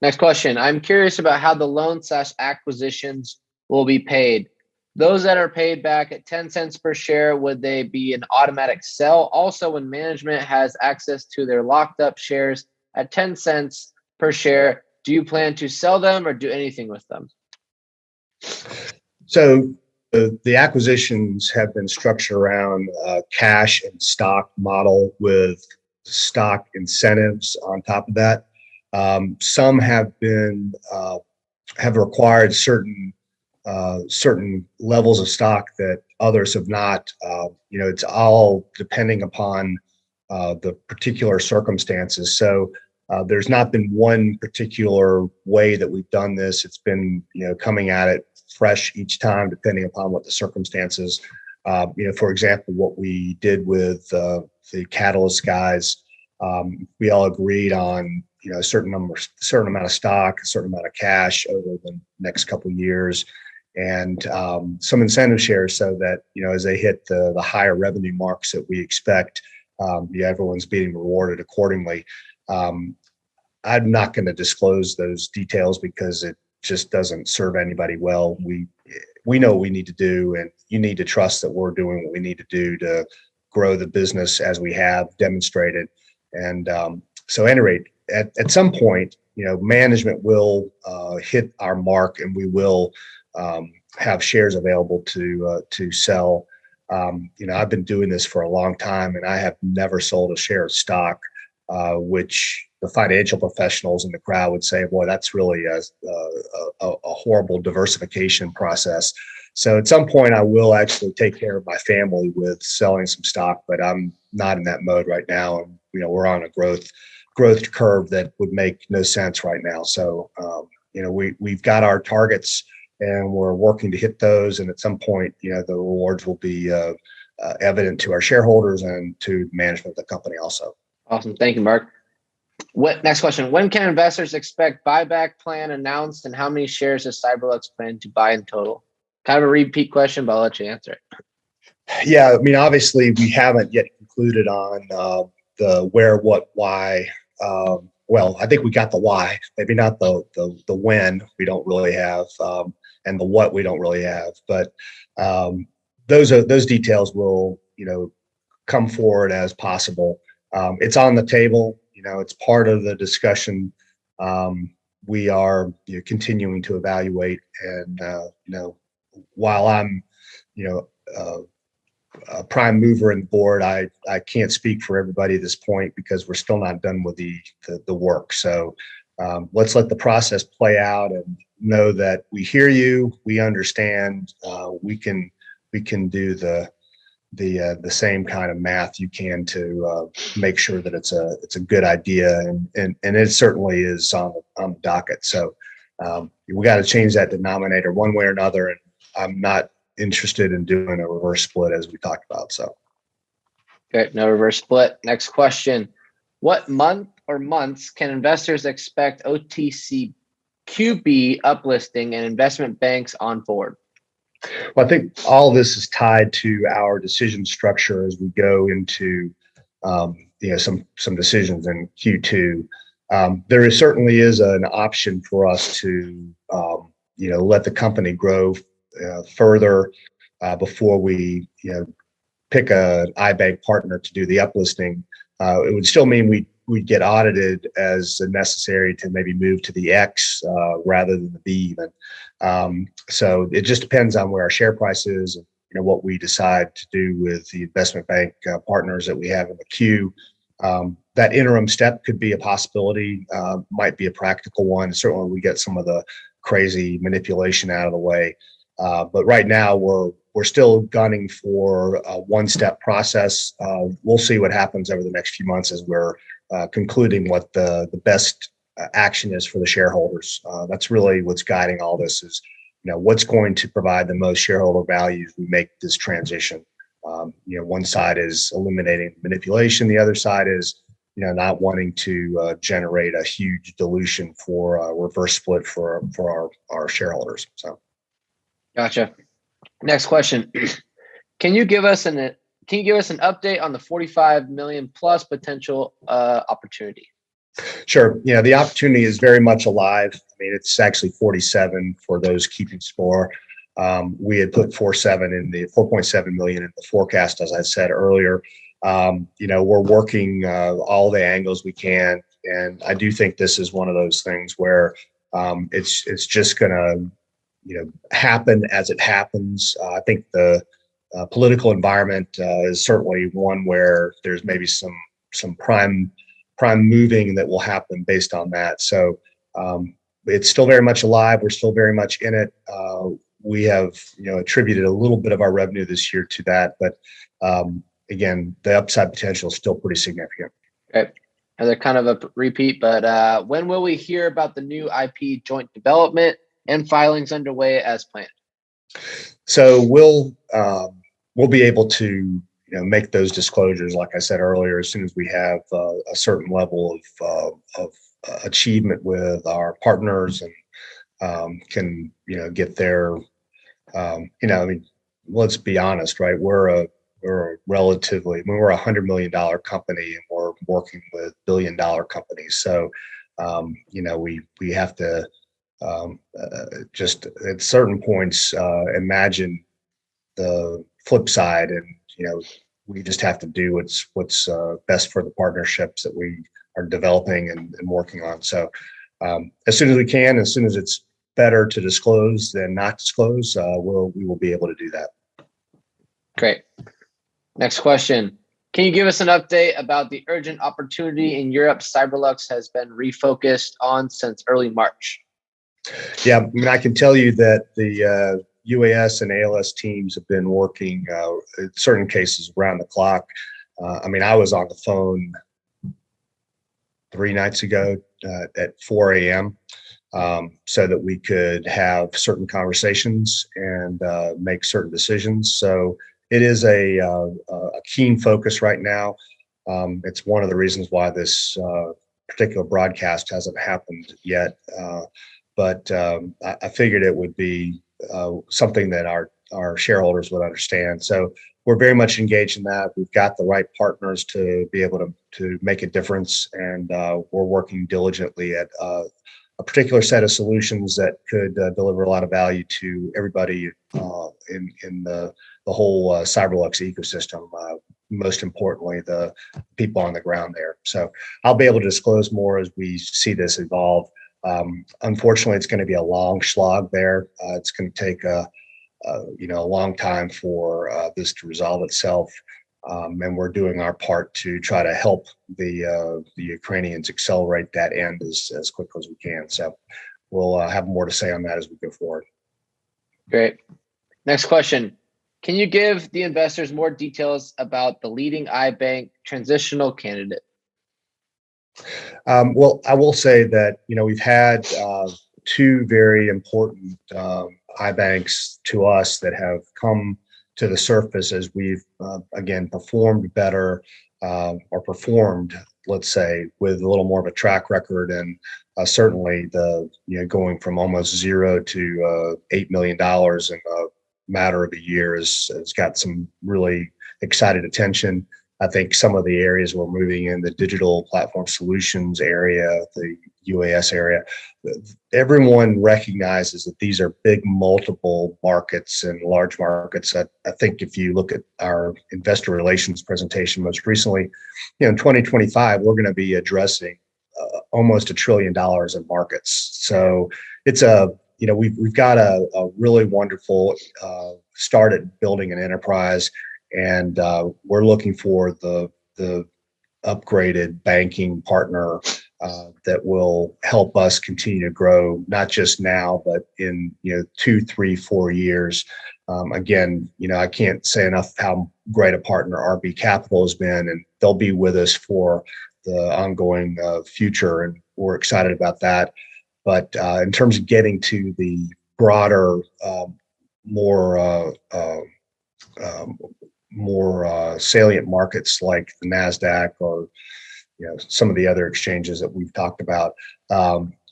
Next question. I'm curious about how the loan/acquisitions will be paid. Those that are paid back at 10 cents per share, would they be an automatic sell? Also, when management has access to their locked up shares at 10 cents per share, do you plan to sell them or do anything with them? So the acquisitions have been structured around cash and stock model with stock incentives on top of that. Some have been have required certain levels of stock that others have not. It's all depending upon the particular circumstances. So There's not been one particular way that we've done this. It's been, coming at it fresh each time, depending upon what the circumstances. For example, what we did with the Catalyst guys, we all agreed on, a certain amount of stock, a certain amount of cash over the next couple of years, and some incentive shares so that, as they hit the higher revenue marks that we expect, everyone's being rewarded accordingly. I'm not going to disclose those details because it just doesn't serve anybody well. We know what we need to do, and you need to trust that we're doing what we need to do to grow the business as we have demonstrated. And so, at any rate, at some point, management will hit our mark, and we will have shares available to sell. I've been doing this for a long time, and I have never sold a share of stock, which the financial professionals in the crowd would say, boy, that's really a horrible diversification process. So at some point I will actually take care of my family with selling some stock, but I'm not in that mode right now. And, we're on a growth curve that would make no sense right now. So, we've got our targets and we're working to hit those. And at some point, the rewards will be evident to our shareholders and to management of the company also. Awesome. Thank you, Mark. Next question. When can investors expect buyback plan announced, and how many shares does Cyberlux plan to buy in total? Kind of a repeat question, but I'll let you answer it. Yeah, obviously we haven't yet concluded on the where, what, why. Well, I think we got the why, maybe not the when we don't really have, and the what we don't really have. But those details will, come forward as possible. It's on the table. It's part of the discussion. We are continuing to evaluate, and while I'm a prime mover in the board, I can't speak for everybody at this point because we're still not done with the work. So let's let the process play out and know that we hear you, we understand, we can do the same kind of math you can to make sure that it's a good idea, and it certainly is on the docket. So we got to change that denominator one way or another, and I'm not interested in doing a reverse split as we talked about. So okay, no reverse split. Next question. What month or months can investors expect OTCQB uplisting and investment banks on board? Well, I think all this is tied to our decision structure as we go into some decisions in Q2. There certainly is an option for us to let the company grow further before we pick an iBank partner to do the uplisting. It would still mean we'd get audited as necessary to maybe move to the X rather than the B even. So it just depends on where our share price is and what we decide to do with the investment bank partners that we have in the queue. That interim step could be a possibility, might be a practical one. Certainly we get some of the crazy manipulation out of the way. But right now we're still gunning for a one-step process. We'll see what happens over the next few months as we're concluding what the best action is for the shareholders. That's really what's guiding all this is, what's going to provide the most shareholder value as we make this transition. One side is eliminating manipulation. The other side is, not wanting to generate a huge dilution for a reverse split for our shareholders. So. Gotcha. Next question. Can you give us an update on the 45 million plus potential opportunity? Sure. The opportunity is very much alive. It's actually 47 for those keeping score. We had put 4.7 million in the forecast, as I said earlier. We're working all the angles we can, and I do think this is one of those things where it's just going to happen as it happens. I think the political environment is certainly one where there's maybe some prime moving that will happen based on that. So it's still very much alive. We're still very much in it. We have attributed a little bit of our revenue this year to that, but again, the upside potential is still pretty significant. Okay. Another kind of a repeat, but when will we hear about the new IP joint development and filings underway as planned? So we'll be able to make those disclosures, like I said earlier, as soon as we have a certain level of achievement with our partners and can get their I mean, let's be honest, right? We're a relatively, we're $100 million company and we're working with billion-dollar companies. So, we have to just at certain points imagine the flip side, and we just have to do what's best for the partnerships that we are developing and working on. So, as soon as we can, as soon as it's better to disclose than not disclose, we will be able to do that. Great. Next question. Can you give us an update about the urgent opportunity in Europe Cyberlux has been refocused on since early March? Yeah, I mean, I can tell you that the UAS and ALS teams have been working in certain cases around the clock. I mean, I was on the phone 3 nights ago at 4 a.m. So that we could have certain conversations and make certain decisions. So it is a keen focus right now. It's one of the reasons why this particular broadcast hasn't happened yet. But I figured it would be something that our shareholders would understand. So we're very much engaged in that. We've got the right partners to be able to make a difference, and we're working diligently at a particular set of solutions that could deliver a lot of value to everybody in the whole Cyberlux ecosystem. Most importantly, the people on the ground there. So I'll be able to disclose more as we see this evolve. Unfortunately, it's going to be a long slog there. It's going to take a long time for this to resolve itself. And we're doing our part to try to help the Ukrainians accelerate that end as quickly as we can. So we'll have more to say on that as we go forward. Great. Next question. Can you give the investors more details about the leading iBank transitional candidate? Well, I will say that, we've had 2 very important iBanks to us that have come to the surface as we've again performed better or performed, let's say, with a little more of a track record, and certainly the going from almost 0 to $8 million in a matter of a year has got some really excited attention. I think some of the areas we're moving in, the digital platform solutions area, the UAS area, everyone recognizes that these are big multiple markets and large markets. I think if you look at our investor relations presentation most recently, in 2025, we're going to be addressing almost $1 trillion in markets. So it's we've got a really wonderful start at building an enterprise. And we're looking for the upgraded banking partner that will help us continue to grow, not just now, but in 2, 3, 4 years. Again, I can't say enough how great a partner RB Capital has been, and they'll be with us for the ongoing future, and we're excited about that. But in terms of getting to the broader, more salient markets like the Nasdaq or some of the other exchanges that we've talked about,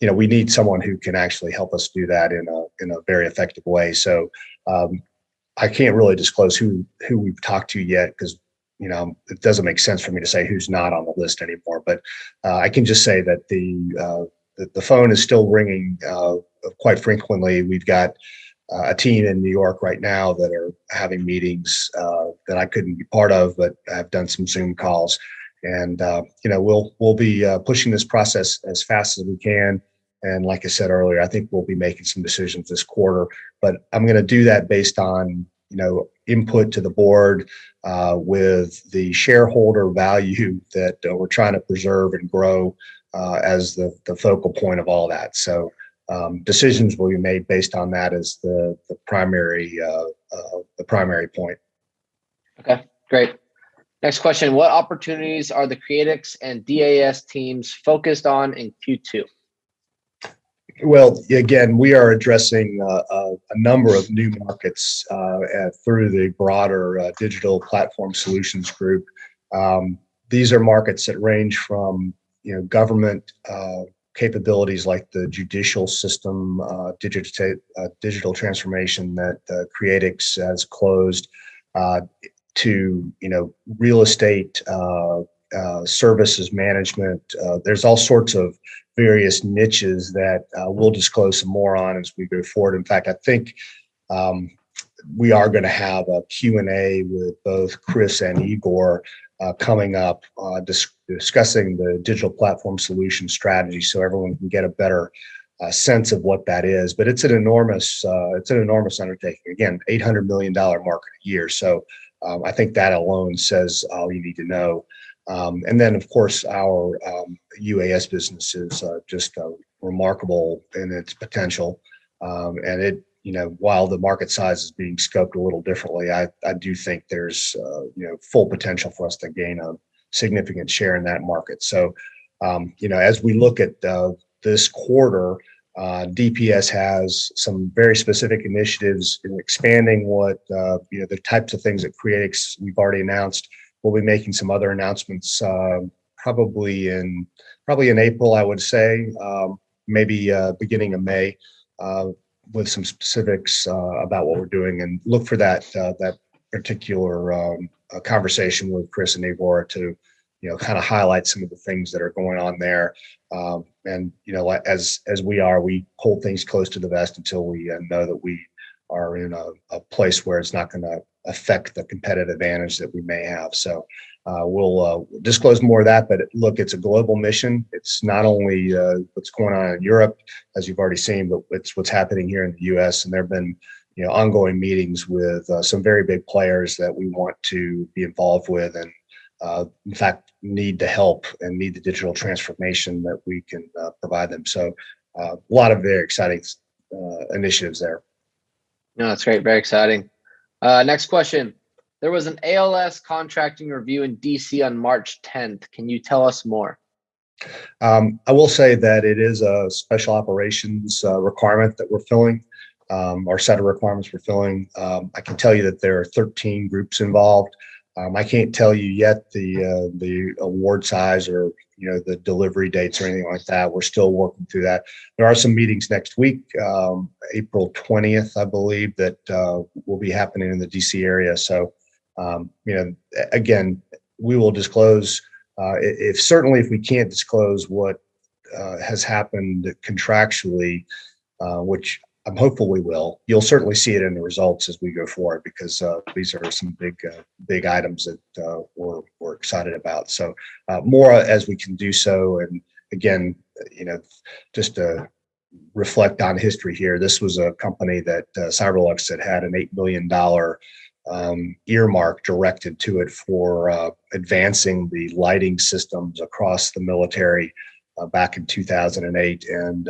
we need someone who can actually help us do that in a very effective way. So I can't really disclose who we've talked to yet, because it doesn't make sense for me to say who's not on the list anymore. But I can just say that the phone is still ringing quite frequently. We've got a team in New York right now that are having meetings that I couldn't be part of, but I've done some Zoom calls, and we'll be pushing this process as fast as we can. And like I said earlier, I think we'll be making some decisions this quarter, but I'm going to do that based on input to the board with the shareholder value that we're trying to preserve and grow as the focal point of all that. So decisions will be made based on that as the primary point. Okay, great. Next question. What opportunities are the Creatix and DAS teams focused on in Q2? Well, again, we are addressing a number of new markets through the broader digital platform solutions group. These are markets that range from government capabilities like the judicial system, digital transformation that Creatix has closed, to real estate services management. There's all sorts of various niches that we'll disclose some more on as we go forward. In fact, I think we are going to have a Q&A with both Chris and Igor coming up, discussing the digital platform solution strategy, so everyone can get a better sense of what that is. But it's an enormous undertaking. Again, $800 million market a year. So I think that alone says all you need to know. And then, of course, our UAS business is just remarkable in its potential. And it, while the market size is being scoped a little differently, I do think there's full potential for us to gain a significant share in that market. So, as we look at this quarter, DPS has some very specific initiatives in expanding what the types of things that Creatix we've already announced. We'll be making some other announcements probably in April, I would say, maybe beginning of May, with some specifics about what we're doing, and look for that particular conversation with Chris and Igor to kind of highlight some of the things that are going on there. And as we hold things close to the vest until we know that we are in a place where it's not going to affect the competitive advantage that we may have. So we'll disclose more of that. But look, it's a global mission. It's not only what's going on in Europe, as you've already seen, but it's what's happening here in the U.S. And there have been ongoing meetings with some very big players that we want to be involved with, and in fact need the help and need the digital transformation that we can provide them. So a lot of very exciting initiatives there. No, that's great. Very exciting. Next question. There was an ALS contracting review in DC on March 10th. Can you tell us more? I will say that it is a special operations requirement that we're filling, or set of requirements we're filling. I can tell you that there are 13 groups involved. I can't tell you yet the award size or the delivery dates or anything like that. We're still working through that. There are some meetings next week, April 20th, I believe, that will be happening in the DC area. So, again, we will disclose if we can't disclose what has happened contractually, which I'm hopeful we will. You'll certainly see it in the results as we go forward, because these are some big items that we're excited about. So more as we can do so. And again, just to reflect on history here, this was a company that Cyberlux had an $8 million earmark directed to it for advancing the lighting systems across the military back in 2008. And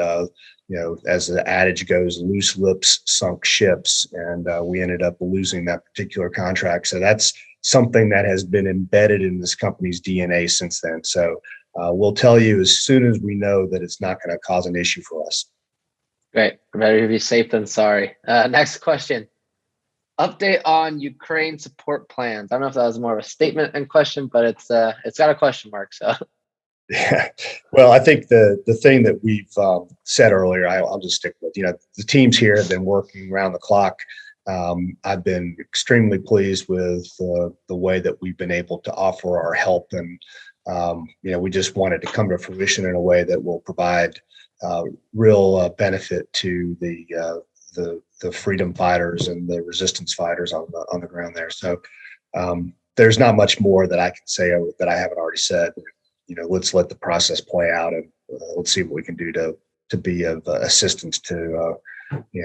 as the adage goes, loose lips sunk ships, and we ended up losing that particular contract. So that's something that has been embedded in this company's DNA since then. So we'll tell you as soon as we know that it's not going to cause an issue for us. Great. Better to be safe than sorry. Next question. Update on Ukraine support plans. I don't know if that was more of a statement and question, but it's got a question mark. So. Yeah, well, I think the thing that we've said earlier, I'll just stick with. The teams here have been working around the clock. I've been extremely pleased with the way that we've been able to offer our help, and we just want it to come to fruition in a way that will provide real benefit to the freedom fighters and the resistance fighters on the ground there. So there's not much more that I can say that I haven't already said. Let's let the process play out, and let's see what we can do to be of assistance to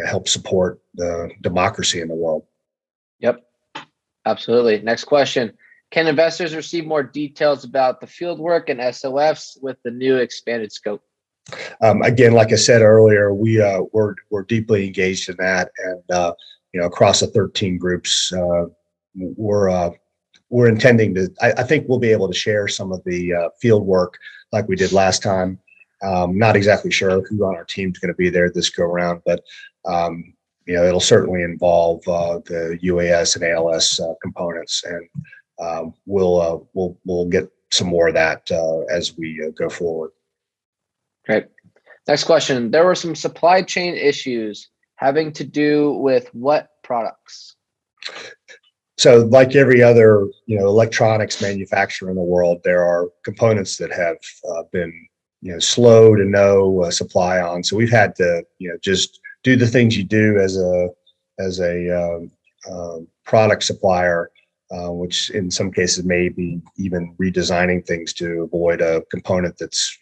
help support the democracy in the world. Yep, absolutely. Next question. Can investors receive more details about the field work and SOFs with the new expanded scope? Again, like I said earlier, we're deeply engaged in that, and across the 13 groups, we're we're intending to, I think we'll be able to share some of the field work like we did last time. Not exactly sure who on our team is going to be there this go around, but it'll certainly involve the UAS and ALS components, and we'll get some more of that as we go forward. Great. Next question. There were some supply chain issues having to do with what products? So like every other, electronics manufacturer in the world, there are components that have been, slow to no supply on. So we've had to, just do the things you do as a product supplier, which in some cases may be even redesigning things to avoid a component that's,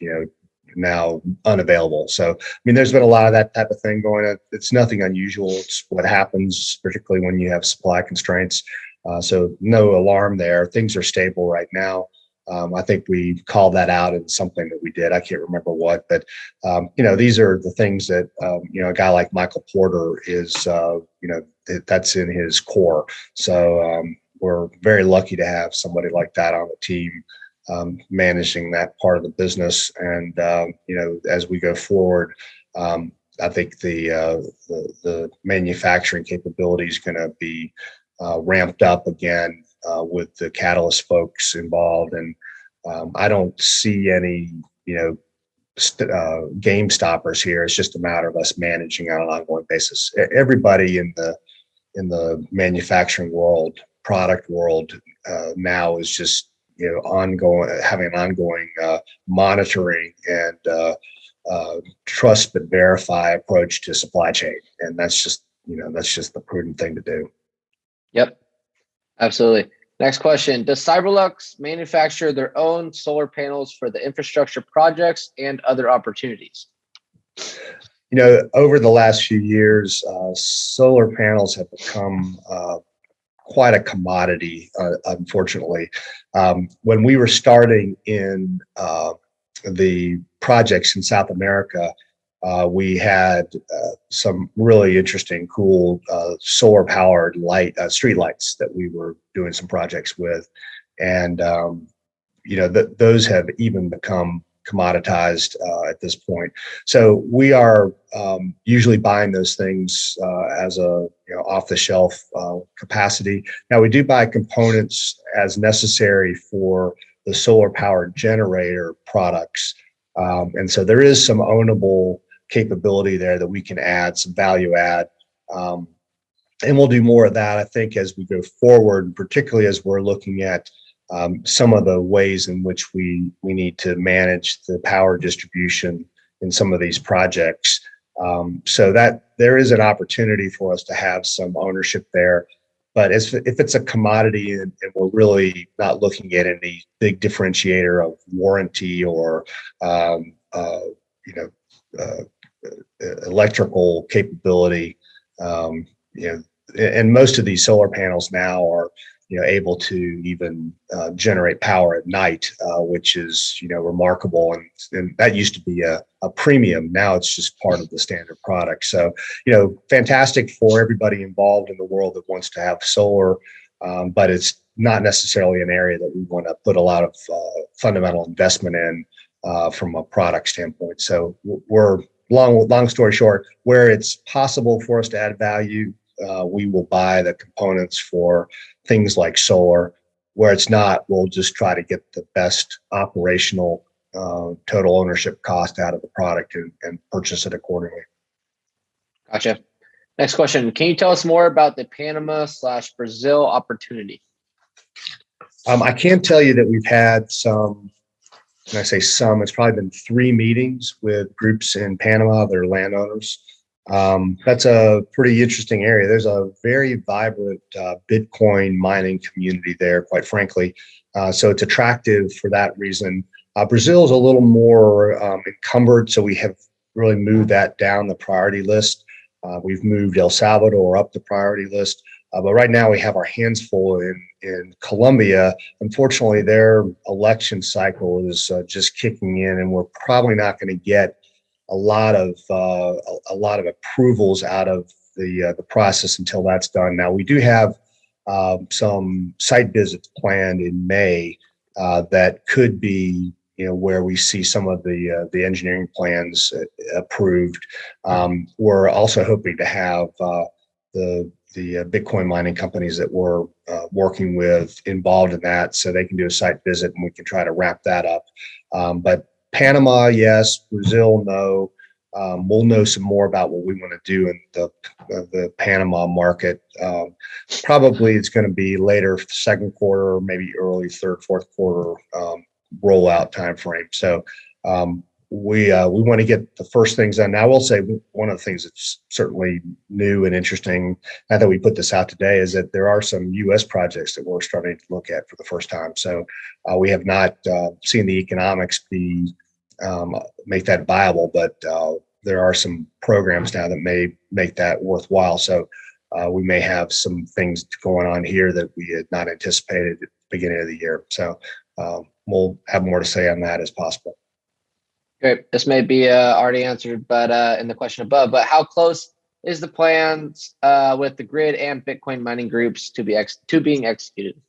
now unavailable. So, I mean, there's been a lot of that type of thing going on. It's nothing unusual. It's what happens, particularly when you have supply constraints. So no alarm there. Things are stable right now. I think we called that out in something that we did. I can't remember what, but these are the things that a guy like Michael Porter is, that's in his core. So we're very lucky to have somebody like that on the team, managing that part of the business. And as we go forward, I think the manufacturing capability is going to be ramped up again with the Catalyst folks involved. And I don't see any game stoppers here. It's just a matter of us managing on an ongoing basis. Everybody in the manufacturing world, product world, now is just having an ongoing monitoring and trust but verify approach to supply chain, and that's just the prudent thing to do. Yep, absolutely. Next question: does Cyberlux manufacture their own solar panels for the infrastructure projects and other opportunities? Over the last few years, solar panels have become quite a commodity, unfortunately. When we were starting in the projects in South America, we had some really interesting, cool solar powered street lights that we were doing some projects with. And, those have even become commoditized at this point. So we are usually buying those things as a off the shelf capacity. Now we do buy components as necessary for the solar powered generator products. And so there is some ownable capability there that we can add, some value add. And we'll do more of that, I think, as we go forward, particularly as we're looking at some of the ways in which we need to manage the power distribution in some of these projects. So that there is an opportunity for us to have some ownership there. But if it's a commodity and we're really not looking at any big differentiator of warranty or electrical capability, and most of these solar panels now are able to even generate power at night, which is remarkable, and that used to be a premium. Now it's just part of the standard product. So fantastic for everybody involved in the world that wants to have solar, but it's not necessarily an area that we want to put a lot of fundamental investment in from a product standpoint. So we're long story short, where it's possible for us to add value, we will buy the components for things like solar. Where it's not, we'll just try to get the best operational total ownership cost out of the product and purchase it accordingly. Gotcha. Next question. Can you tell us more about the Panama/Brazil opportunity? I can tell you that we've had some, when I say some, it's probably been 3 meetings with groups in Panama that are landowners. That's a pretty interesting area. There's a very vibrant Bitcoin mining community there, quite frankly. So it's attractive for that reason. Brazil is a little more encumbered, so we have really moved that down the priority list. We've moved El Salvador up the priority list. But right now we have our hands full in Colombia. Unfortunately, their election cycle is just kicking in, and we're probably not going to get a lot of approvals out of the process until that's done. Now we do have some site visits planned in May that could be, where we see some of the engineering plans approved. We're also hoping to have the Bitcoin mining companies that we're working with involved in that, so they can do a site visit and we can try to wrap that up. But Panama, yes. Brazil, no. We'll know some more about what we want to do in the Panama market. Probably it's going to be later second quarter, or maybe early third, fourth quarter rollout timeframe. So we want to get the first things done. Now, I will say one of the things that's certainly new and interesting now that we put this out today is that there are some U.S. projects that we're starting to look at for the first time. So we have not seen the economics make that viable, but there are some programs now that may make that worthwhile. So we may have some things going on here that we had not anticipated at the beginning of the year. So we'll have more to say on that as possible. Great. This may be already answered, but in the question above, but how close is the plans with the grid and Bitcoin mining groups to being executed?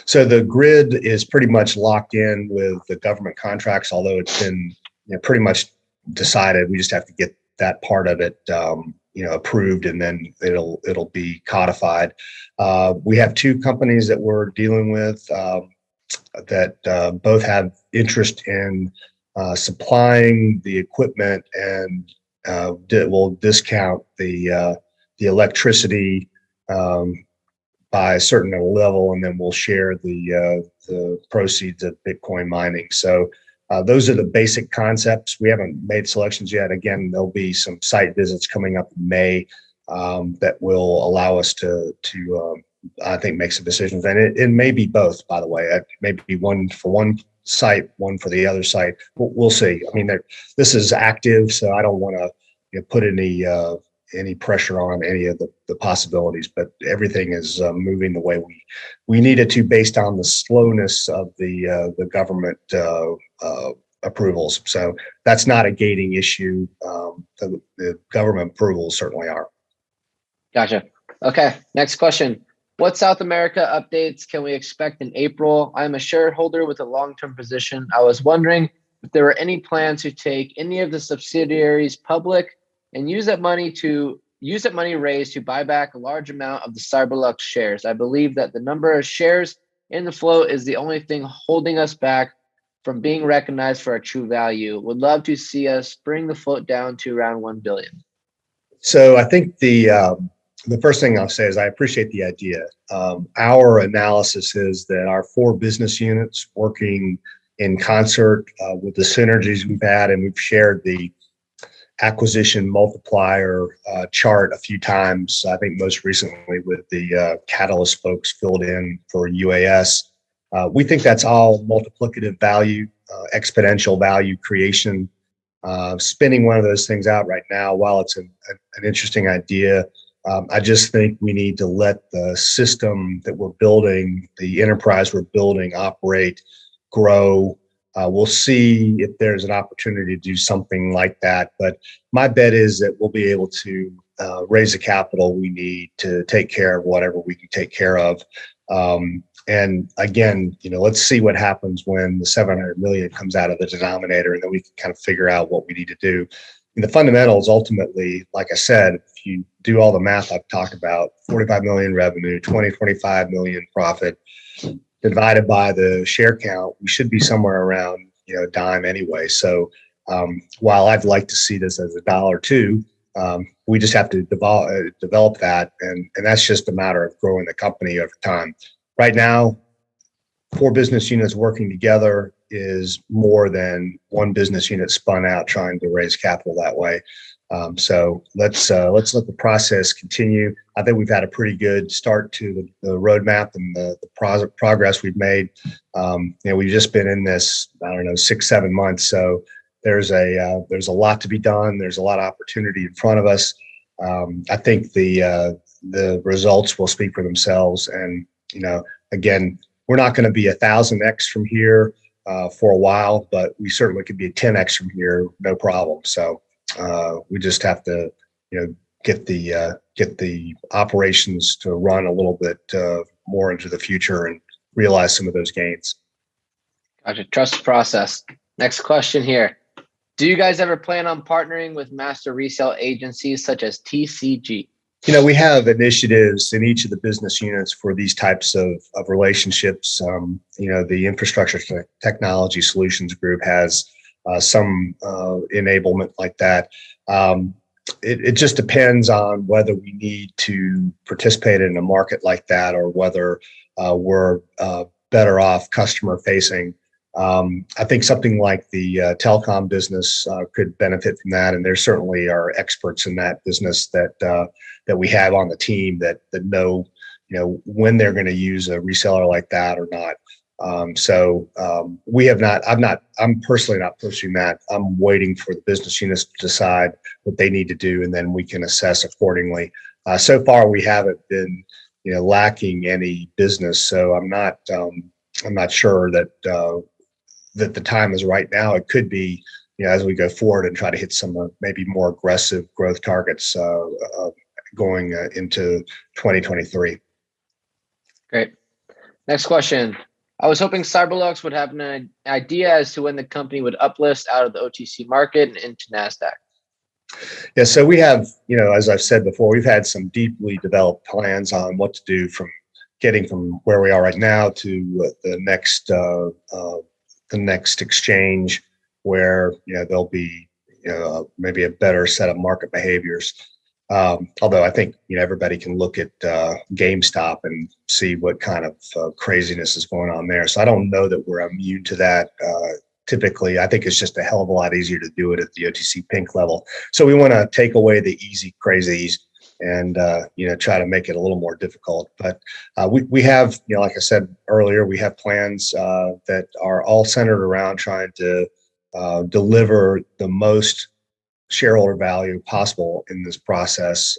So the grid is pretty much locked in with the government contracts, although it's been pretty much decided. We just have to get that part of it approved, and then it'll be codified. We have two companies that we're dealing with that both have interest in supplying the equipment, and will discount the electricity by a certain level, and then we'll share the proceeds of Bitcoin mining. So those are the basic concepts. We haven't made selections yet. Again, there'll be some site visits coming up in May that will allow us to I think make some decisions. And it may be both, by the way. It may be one for one site, one for the other site. We'll see. I mean, this is active, so I don't want to put any pressure on any of the possibilities, but everything is moving the way we need it to, based on the slowness of the government approvals. So that's not a gating issue. The government approvals certainly are. Gotcha. Okay, next question. What South America updates can we expect in April? I'm a shareholder with a long-term position. I was wondering if there were any plans to take any of the subsidiaries public and use that money raised to buy back a large amount of the Cyberlux shares. I believe that the number of shares in the float is the only thing holding us back from being recognized for our true value. Would love to see us bring the float down to around 1 billion. So I think the first thing I'll say is I appreciate the idea. Our analysis is that our 4 business units working in concert with the synergies we've had, and we've shared the acquisition multiplier chart a few times. I think most recently with the Catalyst folks filled in for UAS. We think that's all multiplicative value, exponential value creation. Spinning one of those things out right now, while it's an interesting idea, I just think we need to let the system that we're building, the enterprise we're building, operate, grow. We'll see if there's an opportunity to do something like that. But my bet is that we'll be able to raise the capital we need to take care of whatever we can take care of. And again, let's see what happens when the 700 million comes out of the denominator, and then we can kind of figure out what we need to do. And the fundamentals, ultimately, like I said, if you do all the math I've talked about, 45 million revenue, 25 million profit, divided by the share count, we should be somewhere around a dime anyway. So while I'd like to see this as $1 or $2, we just have to develop that, and that's just a matter of growing the company over time. Right now, 4 business units working together is more than 1 business unit spun out trying to raise capital that way. So let's let the process continue. I think we've had a pretty good start to the roadmap and the progress we've made. We've just been in this, 6-7 months. So there's a lot to be done. There's a lot of opportunity in front of us. I think the results will speak for themselves. And again, we're not going to be 1,000x from here for a while, but we certainly could be 10x from here, no problem. So we just have to, get the operations to run a little bit more into the future and realize some of those gains. Gotcha. Trust the process. Next question here. Do you guys ever plan on partnering with master resale agencies such as TCG? We have initiatives in each of the business units for these types of relationships. The Infrastructure Technology Solutions Group has some enablement like that. It just depends on whether we need to participate in a market like that or whether we're better off customer facing. I think something like the telecom business could benefit from that, and there certainly are experts in that business that we have on the team that know when they're going to use a reseller like that or not. We have not. I'm personally not pushing that. I'm waiting for the business units to decide what they need to do, and then we can assess accordingly. So far, we haven't been lacking any business, so I'm not sure that that the time is right now. It could be, as we go forward and try to hit some maybe more aggressive growth targets going into 2023. Great. Next question. I was hoping Cyberlux would have an idea as to when the company would uplist out of the OTC market and into Nasdaq. Yeah, so we have, as I've said before, we've had some deeply developed plans on what to do from getting from where we are right now to the next exchange where there'll be maybe a better set of market behaviors. Although I think everybody can look at GameStop and see what kind of craziness is going on there. So I don't know that we're immune to that. Typically, I think it's just a hell of a lot easier to do it at the OTC Pink level. So we want to take away the easy crazies and try to make it a little more difficult. But we have, like I said earlier, we have plans that are all centered around trying to deliver the most shareholder value possible in this process,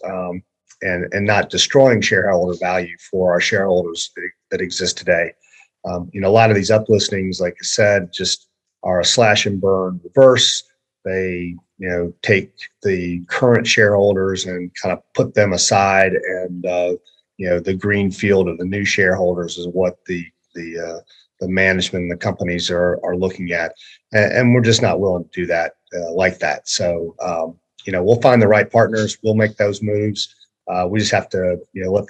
and not destroying shareholder value for our shareholders that exist today. A lot of these uplistings, like I said, just are a slash and burn reverse. They take the current shareholders and kind of put them aside, and the green field of the new shareholders is what the management and the companies are looking at, and we're just not willing to do that like that. So we'll find the right partners. We'll make those moves. We just have to let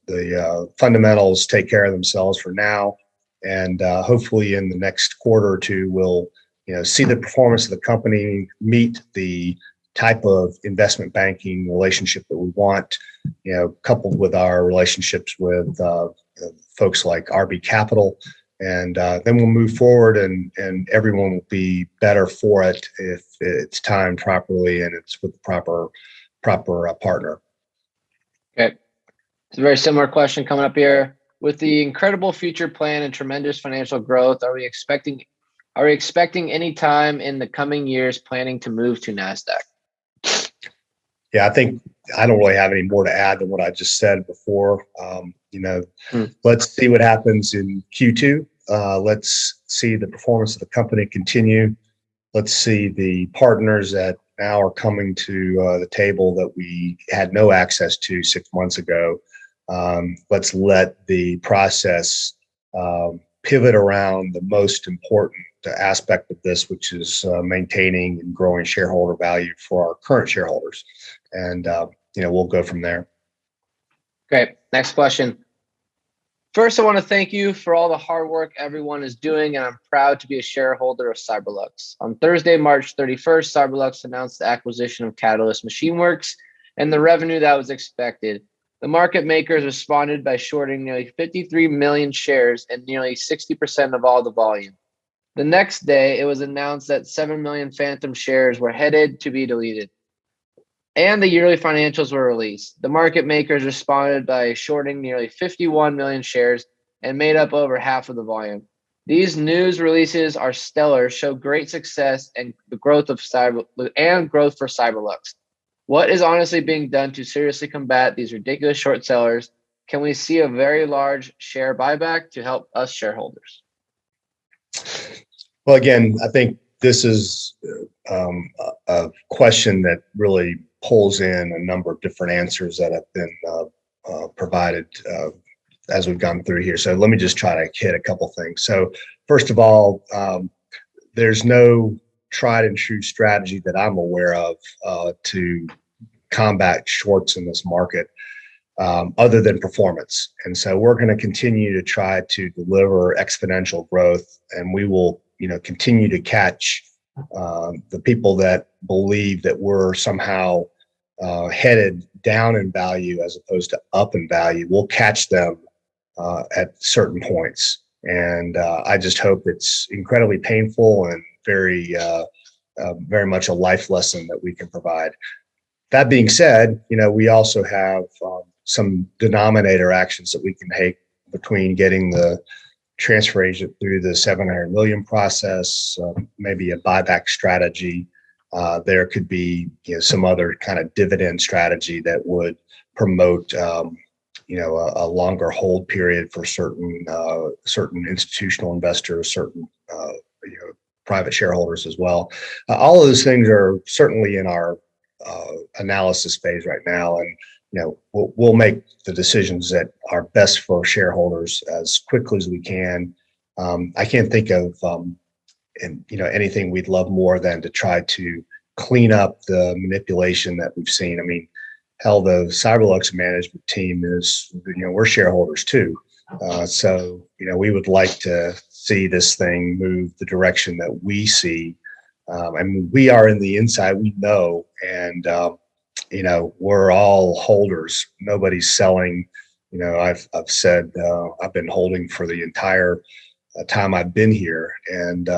the fundamentals take care of themselves for now, and hopefully in the next quarter or two we'll see the performance of the company meet the type of investment banking relationship that we want, coupled with our relationships with folks like RB Capital. And then we'll move forward, and everyone will be better for it if it's timed properly and it's with the proper partner. Okay. It's a very similar question coming up here. With the incredible future plan and tremendous financial growth, are we expecting any time in the coming years planning to move to Nasdaq? Yeah, I think I don't really have any more to add than what I just said before. Let's see what happens in Q2. Let's see the performance of the company continue. Let's see the partners that now are coming to the table that we had no access to 6 months ago. Let's let the process pivot around the most important aspect of this, which is maintaining and growing shareholder value for our current shareholders. And, we'll go from there. Great. Next question. First, I want to thank you for all the hard work everyone is doing, and I'm proud to be a shareholder of Cyberlux. On Thursday, March 31st, Cyberlux announced the acquisition of Catalyst Machine Works and the revenue that was expected. The market makers responded by shorting nearly 53 million shares and nearly 60% of all the volume. The next day, it was announced that 7 million phantom shares were headed to be deleted, and the yearly financials were released. The market makers responded by shorting nearly 51 million shares and made up over half of the volume. These news releases are stellar, show great success and the growth of growth for Cyberlux. What is honestly being done to seriously combat these ridiculous short sellers? Can we see a very large share buyback to help us shareholders? Well, again, I think this is a question that really pulls in a number of different answers that have been provided as we've gone through here. So let me just try to hit a couple things. So first of all, there's no tried and true strategy that I'm aware of to combat shorts in this market other than performance. And so we're going to continue to try to deliver exponential growth, and we will, continue to catch the people that believe that we're somehow headed down in value as opposed to up in value. We'll catch them at certain points. And I just hope it's incredibly painful and very much a life lesson that we can provide. That being said, we also have some denominator actions that we can take between getting the transfer agent through the 700 million process, maybe a buyback strategy. There could be some other kind of dividend strategy that would promote a longer hold period for certain institutional investors, certain private shareholders as well. All of those things are certainly in our analysis phase right now, and we'll make the decisions that are best for shareholders as quickly as we can. I can't think of anything we'd love more than to try to clean up the manipulation that we've seen. I mean, hell, the Cyberlux management team is, we're shareholders too. So we would like to see this thing move the direction that we see. I mean, we are in the inside, we know, and we're all holders. Nobody's selling. I've said I've been holding for the entire time I've been here, and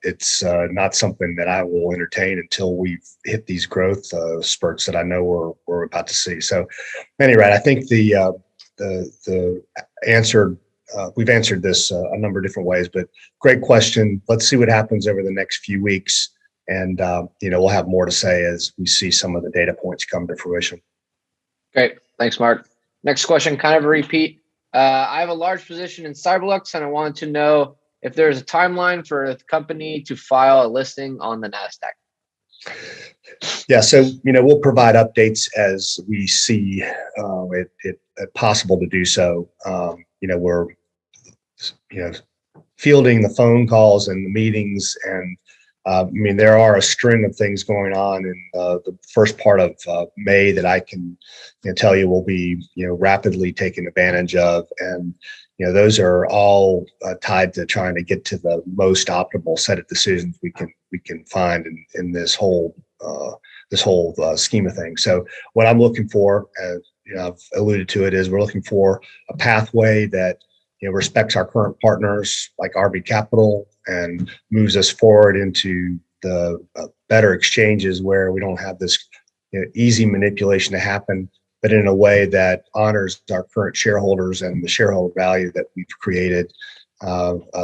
it's not something that I will entertain until we've hit these growth spurts that I know we're about to see. So, at any rate, I think the answer we've answered this a number of different ways, but great question. Let's see what happens over the next few weeks. And, we'll have more to say as we see some of the data points come to fruition. Great. Thanks, Mark. Next question, kind of a repeat. I have a large position in Cyberlux, and I wanted to know if there's a timeline for the company to file a listing on the Nasdaq. Yeah, so, we'll provide updates as we see it possible to do so. We're, fielding the phone calls and the meetings, and there are a string of things going on in the first part of May that I can tell you will be rapidly taken advantage of, and those are all tied to trying to get to the most optimal set of decisions we can find in this whole scheme of things. So what I'm looking for, as I've alluded to it, is we're looking for a pathway that respects our current partners like RB Capital and moves us forward into the better exchanges where we don't have this easy manipulation to happen, but in a way that honors our current shareholders and the shareholder value that we've created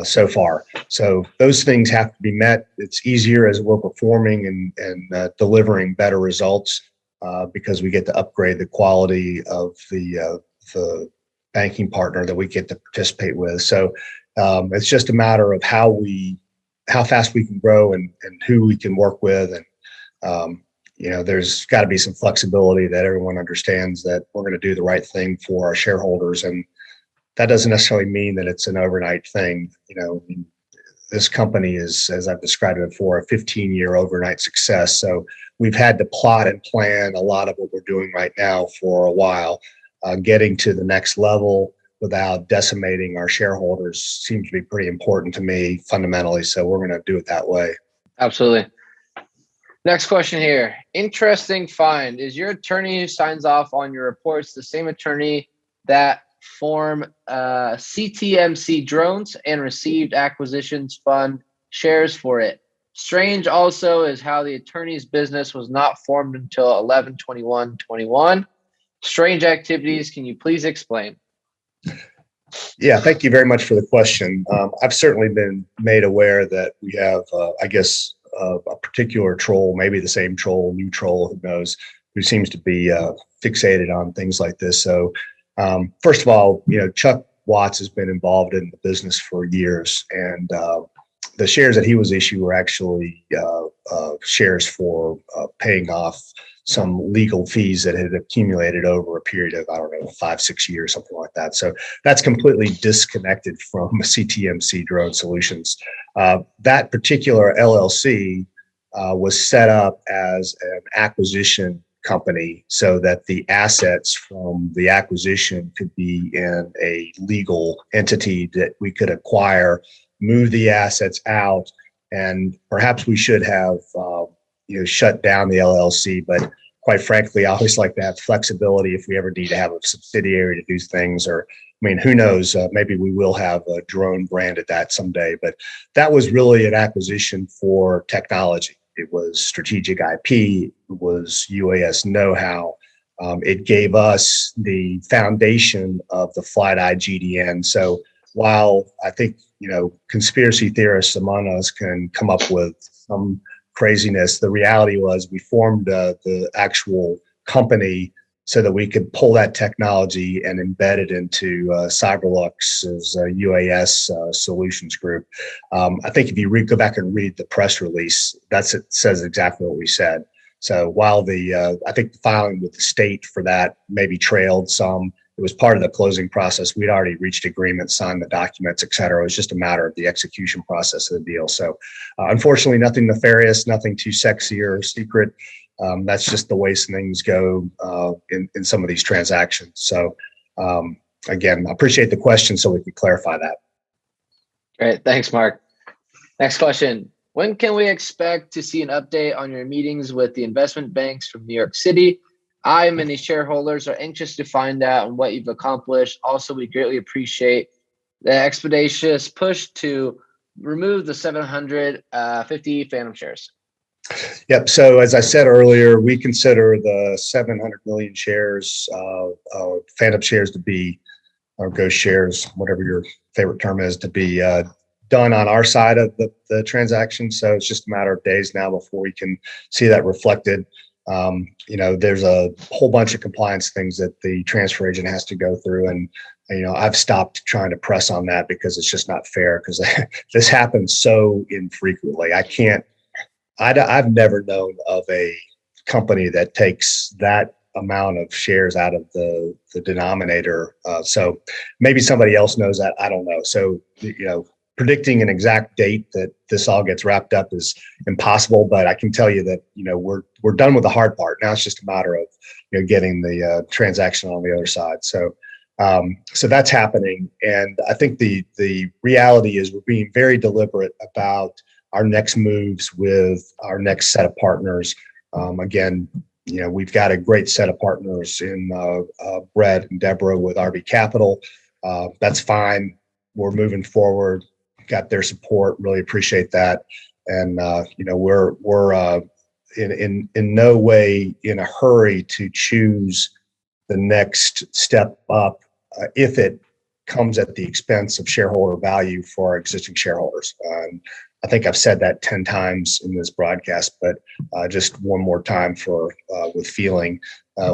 so far. So those things have to be met. It's easier as we're performing and delivering better results because we get to upgrade the quality of the banking partner that we get to participate with. So it's just a matter of how fast we can grow and who we can work with. And, there's got to be some flexibility that everyone understands that we're going to do the right thing for our shareholders. And that doesn't necessarily mean that it's an overnight thing. This company is, as I've described it before, a 15-year overnight success. So we've had to plot and plan a lot of what we're doing right now for a while. Getting to the next level without decimating our shareholders seems to be pretty important to me fundamentally. So we're going to do it that way. Absolutely. Next question here. Interesting find. Is your attorney who signs off on your reports the same attorney that formed CTMC drones and received acquisitions fund shares for it? Strange also is how the attorney's business was not formed until 11/21/21. Strange activities. Can you please explain? Yeah, thank you very much for the question. I've certainly been made aware that we have, a particular troll, maybe the same troll, new troll, who knows, who seems to be fixated on things like this. So first of all, Chuck Watts has been involved in the business for years, and the shares that he was issued were actually shares for paying off some legal fees that had accumulated over a period of, I don't know, 5-6 years, something like that. So that's completely disconnected from CTMC Drone Solutions. That particular LLC was set up as an acquisition company so that the assets from the acquisition could be in a legal entity that we could acquire, move the assets out, and perhaps we should have shut down the LLC. But quite frankly, I always like to have flexibility if we ever need to have a subsidiary to do things, or I mean, who knows, maybe we will have a drone brand at that someday. But that was really an acquisition for technology. It was strategic IP, it was UAS know-how. It gave us the foundation of the Flight Eye GDN. So while I think, conspiracy theorists among us can come up with some craziness, the reality was we formed the actual company so that we could pull that technology and embed it into Cyberlux's UAS solutions group. I think if you go back and read the press release, it says exactly what we said. So while I think the filing with the state for that maybe trailed some, it was part of the closing process. We'd already reached agreement, signed the documents, et cetera. It was just a matter of the execution process of the deal. So unfortunately, nothing nefarious, nothing too sexy or secret. That's just the way things go in some of these transactions. So again, I appreciate the question so we can clarify that. Great, thanks, Mark. Next question. When can we expect to see an update on your meetings with the investment banks from New York City? I and many shareholders are anxious to find out what you've accomplished. Also, we greatly appreciate the expeditious push to remove the 750 phantom shares. Yep. So as I said earlier, we consider the 700 million shares, phantom shares to be, or ghost shares, whatever your favorite term is, to be done on our side of the transaction. So it's just a matter of days now before we can see that reflected. There's a whole bunch of compliance things that the transfer agent has to go through. And, I've stopped trying to press on that because it's just not fair, because this happens so infrequently. I've never known of a company that takes that amount of shares out of the denominator. So maybe somebody else knows that. I don't know. So, predicting an exact date that this all gets wrapped up is impossible, but I can tell you that, we're done with the hard part. Now it's just a matter of, getting the transaction on the other side. So that's happening. And I think the reality is we're being very deliberate about our next moves with our next set of partners. Again, we've got a great set of partners in Brett and Deborah with RB Capital. That's fine. We're moving forward. Got their support. Really appreciate that. And we're in no way in a hurry to choose the next step up if it comes at the expense of shareholder value for our existing shareholders. I think I've said that 10 times in this broadcast, but just one more time with feeling.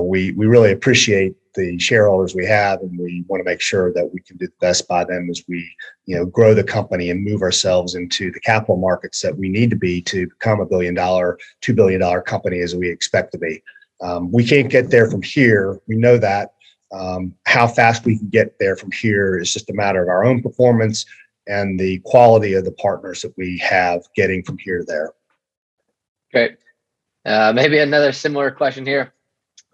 We really appreciate the shareholders we have, and we want to make sure that we can do the best by them as we, grow the company and move ourselves into the capital markets that we need to be to become a $1 billion, $2 billion company as we expect to be. We can't get there from here. We know that. How fast we can get there from here is just a matter of our own performance and the quality of the partners that we have getting from here to there. Great. Maybe another similar question here.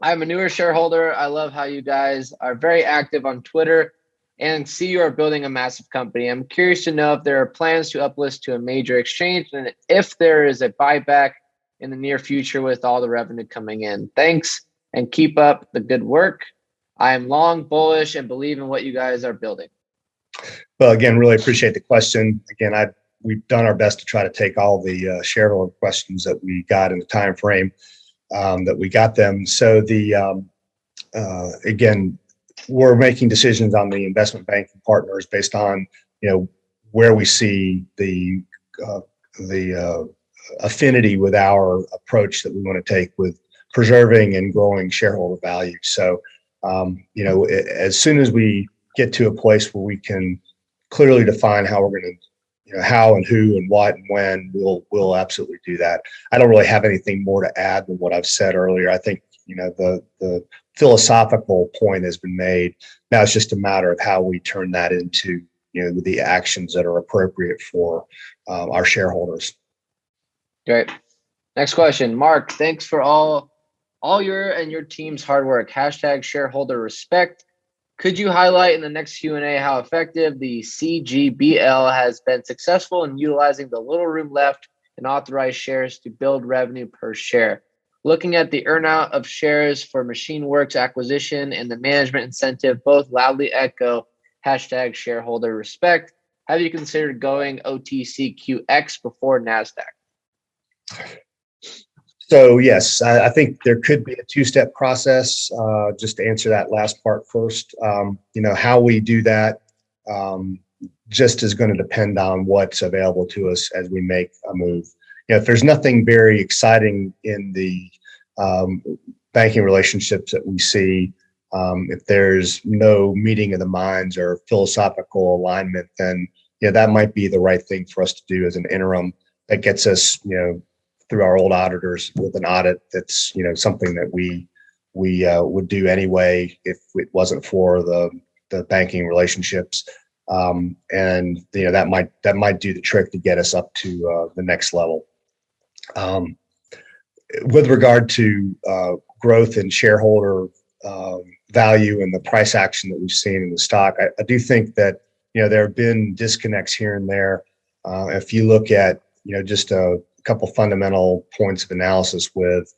I'm a newer shareholder. I love how you guys are very active on Twitter and see you are building a massive company. I'm curious to know if there are plans to uplist to a major exchange and if there is a buyback in the near future with all the revenue coming in. Thanks and keep up the good work. I am long bullish and believe in what you guys are building. Well, again, really appreciate the question. Again, we've done our best to try to take all the shareholder questions that we got in the time frame that we got them. So again, we're making decisions on the investment banking partners based on where we see the affinity with our approach that we want to take with preserving and growing shareholder value. So as soon as we get to a place where we can clearly define how we're going how and who and what and when, we'll absolutely do that. I don't really have anything more to add than what I've said earlier. I think the philosophical point has been made. Now it's just a matter of how we turn that into the actions that are appropriate for our shareholders. Great. Next question, Mark. Thanks for all your and your team's hard work. # shareholder respect. Could you highlight in the next Q&A how effective the CGBL has been successful in utilizing the little room left in authorized shares to build revenue per share? Looking at the earnout of shares for MachineWorks acquisition and the management incentive, both loudly echo # shareholder respect. Have you considered going OTCQX before Nasdaq? So yes, I think there could be a two-step process. Just to answer that last part first, how we do that just is going to depend on what's available to us as we make a move. If there's nothing very exciting in the banking relationships that we see, if there's no meeting of the minds or philosophical alignment, then that might be the right thing for us to do as an interim that gets us through our old auditors with an audit. That's something that we would do anyway if it wasn't for the banking relationships, and that might do the trick to get us up to the next level. With regard to growth in shareholder value and the price action that we've seen in the stock, I do think that there have been disconnects here and there. If you look at just a couple fundamental points of analysis with,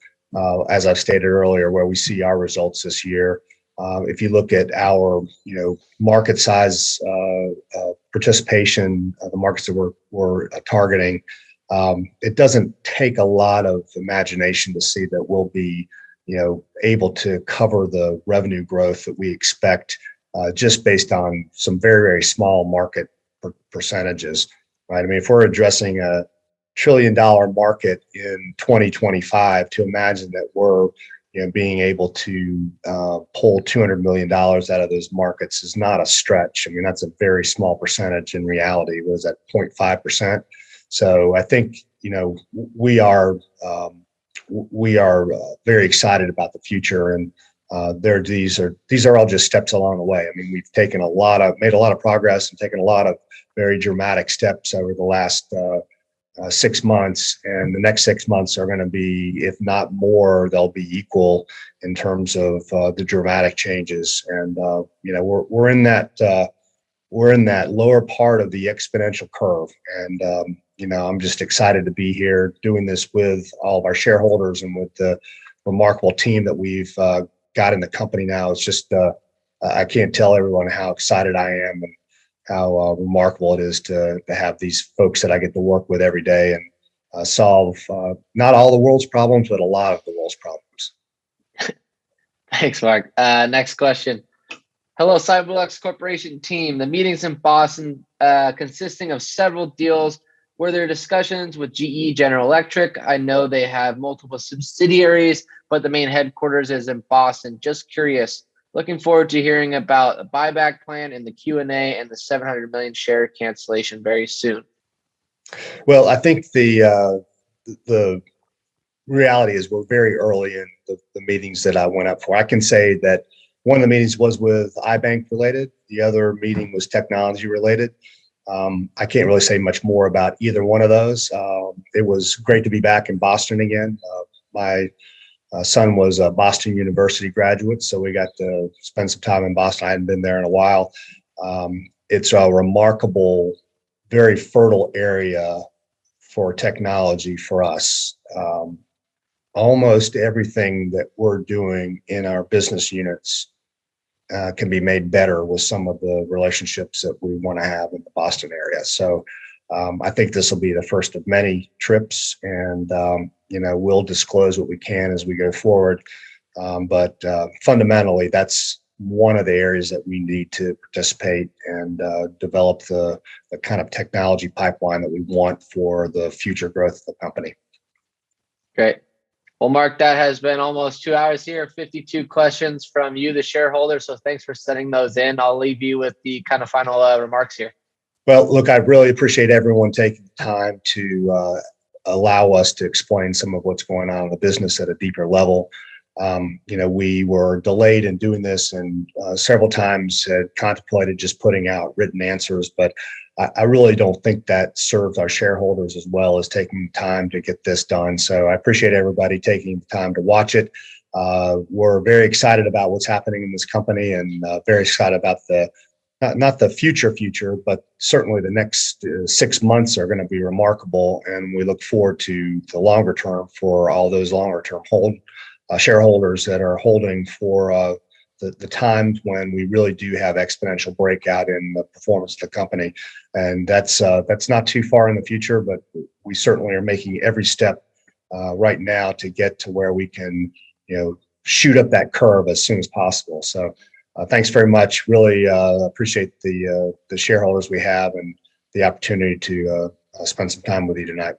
as I've stated earlier, where we see our results this year. If you look at our, market size, participation, the markets that we're targeting, it doesn't take a lot of imagination to see that we'll be, able to cover the revenue growth that we expect, just based on some very, very small market percentages, right? I mean, if we're addressing a $1 trillion market in 2025, to imagine that we're being able to pull $200 million out of those markets is not a stretch. I mean, that's a very small percentage in reality. Was that 0.5%? So I think we are very excited about the future, and these are all just steps along the way. I mean, we've made a lot of progress and taken a lot of very dramatic steps over the last 6 months, and the next 6 months are going to be, if not more, they'll be equal in terms of the dramatic changes. And we're in that lower part of the exponential curve, and I'm just excited to be here doing this with all of our shareholders and with the remarkable team that we've got in the company now. It's just I can't tell everyone how excited I am and how remarkable it is to have these folks that I get to work with every day and solve not all the world's problems, but a lot of the world's problems. Thanks, Mark. Next question. Hello, Cyberlux Corporation team. The meetings in Boston consisting of several deals. Were there discussions with GE, General Electric? I know they have multiple subsidiaries, but the main headquarters is in Boston. Just curious. Looking forward to hearing about a buyback plan in the Q&A and the 700 million share cancellation very soon. Well, I think the reality is we're very early in the meetings that I went up for. I can say that one of the meetings was with iBank related. The other meeting was technology related. I can't really say much more about either one of those. It was great to be back in Boston again. My son was a Boston University graduate, so we got to spend some time in Boston. I hadn't been there in a while. It's a remarkable, very fertile area for technology for us. Almost everything that we're doing in our business units can be made better with some of the relationships that we want to have in the Boston area. So I think this will be the first of many trips, and we'll disclose what we can as we go forward. But fundamentally, that's one of the areas that we need to participate and develop the kind of technology pipeline that we want for the future growth of the company. Great. Well, Mark, that has been almost 2 hours here, 52 questions from you, the shareholder. So thanks for sending those in. I'll leave you with the kind of final remarks here. Well, look, I really appreciate everyone taking the time to allow us to explain some of what's going on in the business at a deeper level. We were delayed in doing this and several times had contemplated just putting out written answers, but I really don't think that serves our shareholders as well as taking time to get this done. So I appreciate everybody taking the time to watch it. We're very excited about what's happening in this company and very excited about not the future, but certainly the next 6 months are going to be remarkable. And we look forward to the longer term for all those longer term shareholders that are holding for the times when we really do have exponential breakout in the performance of the company. And that's not too far in the future, but we certainly are making every step right now to get to where we can, shoot up that curve as soon as possible. So thanks very much. Really appreciate the shareholders we have and the opportunity to spend some time with you tonight.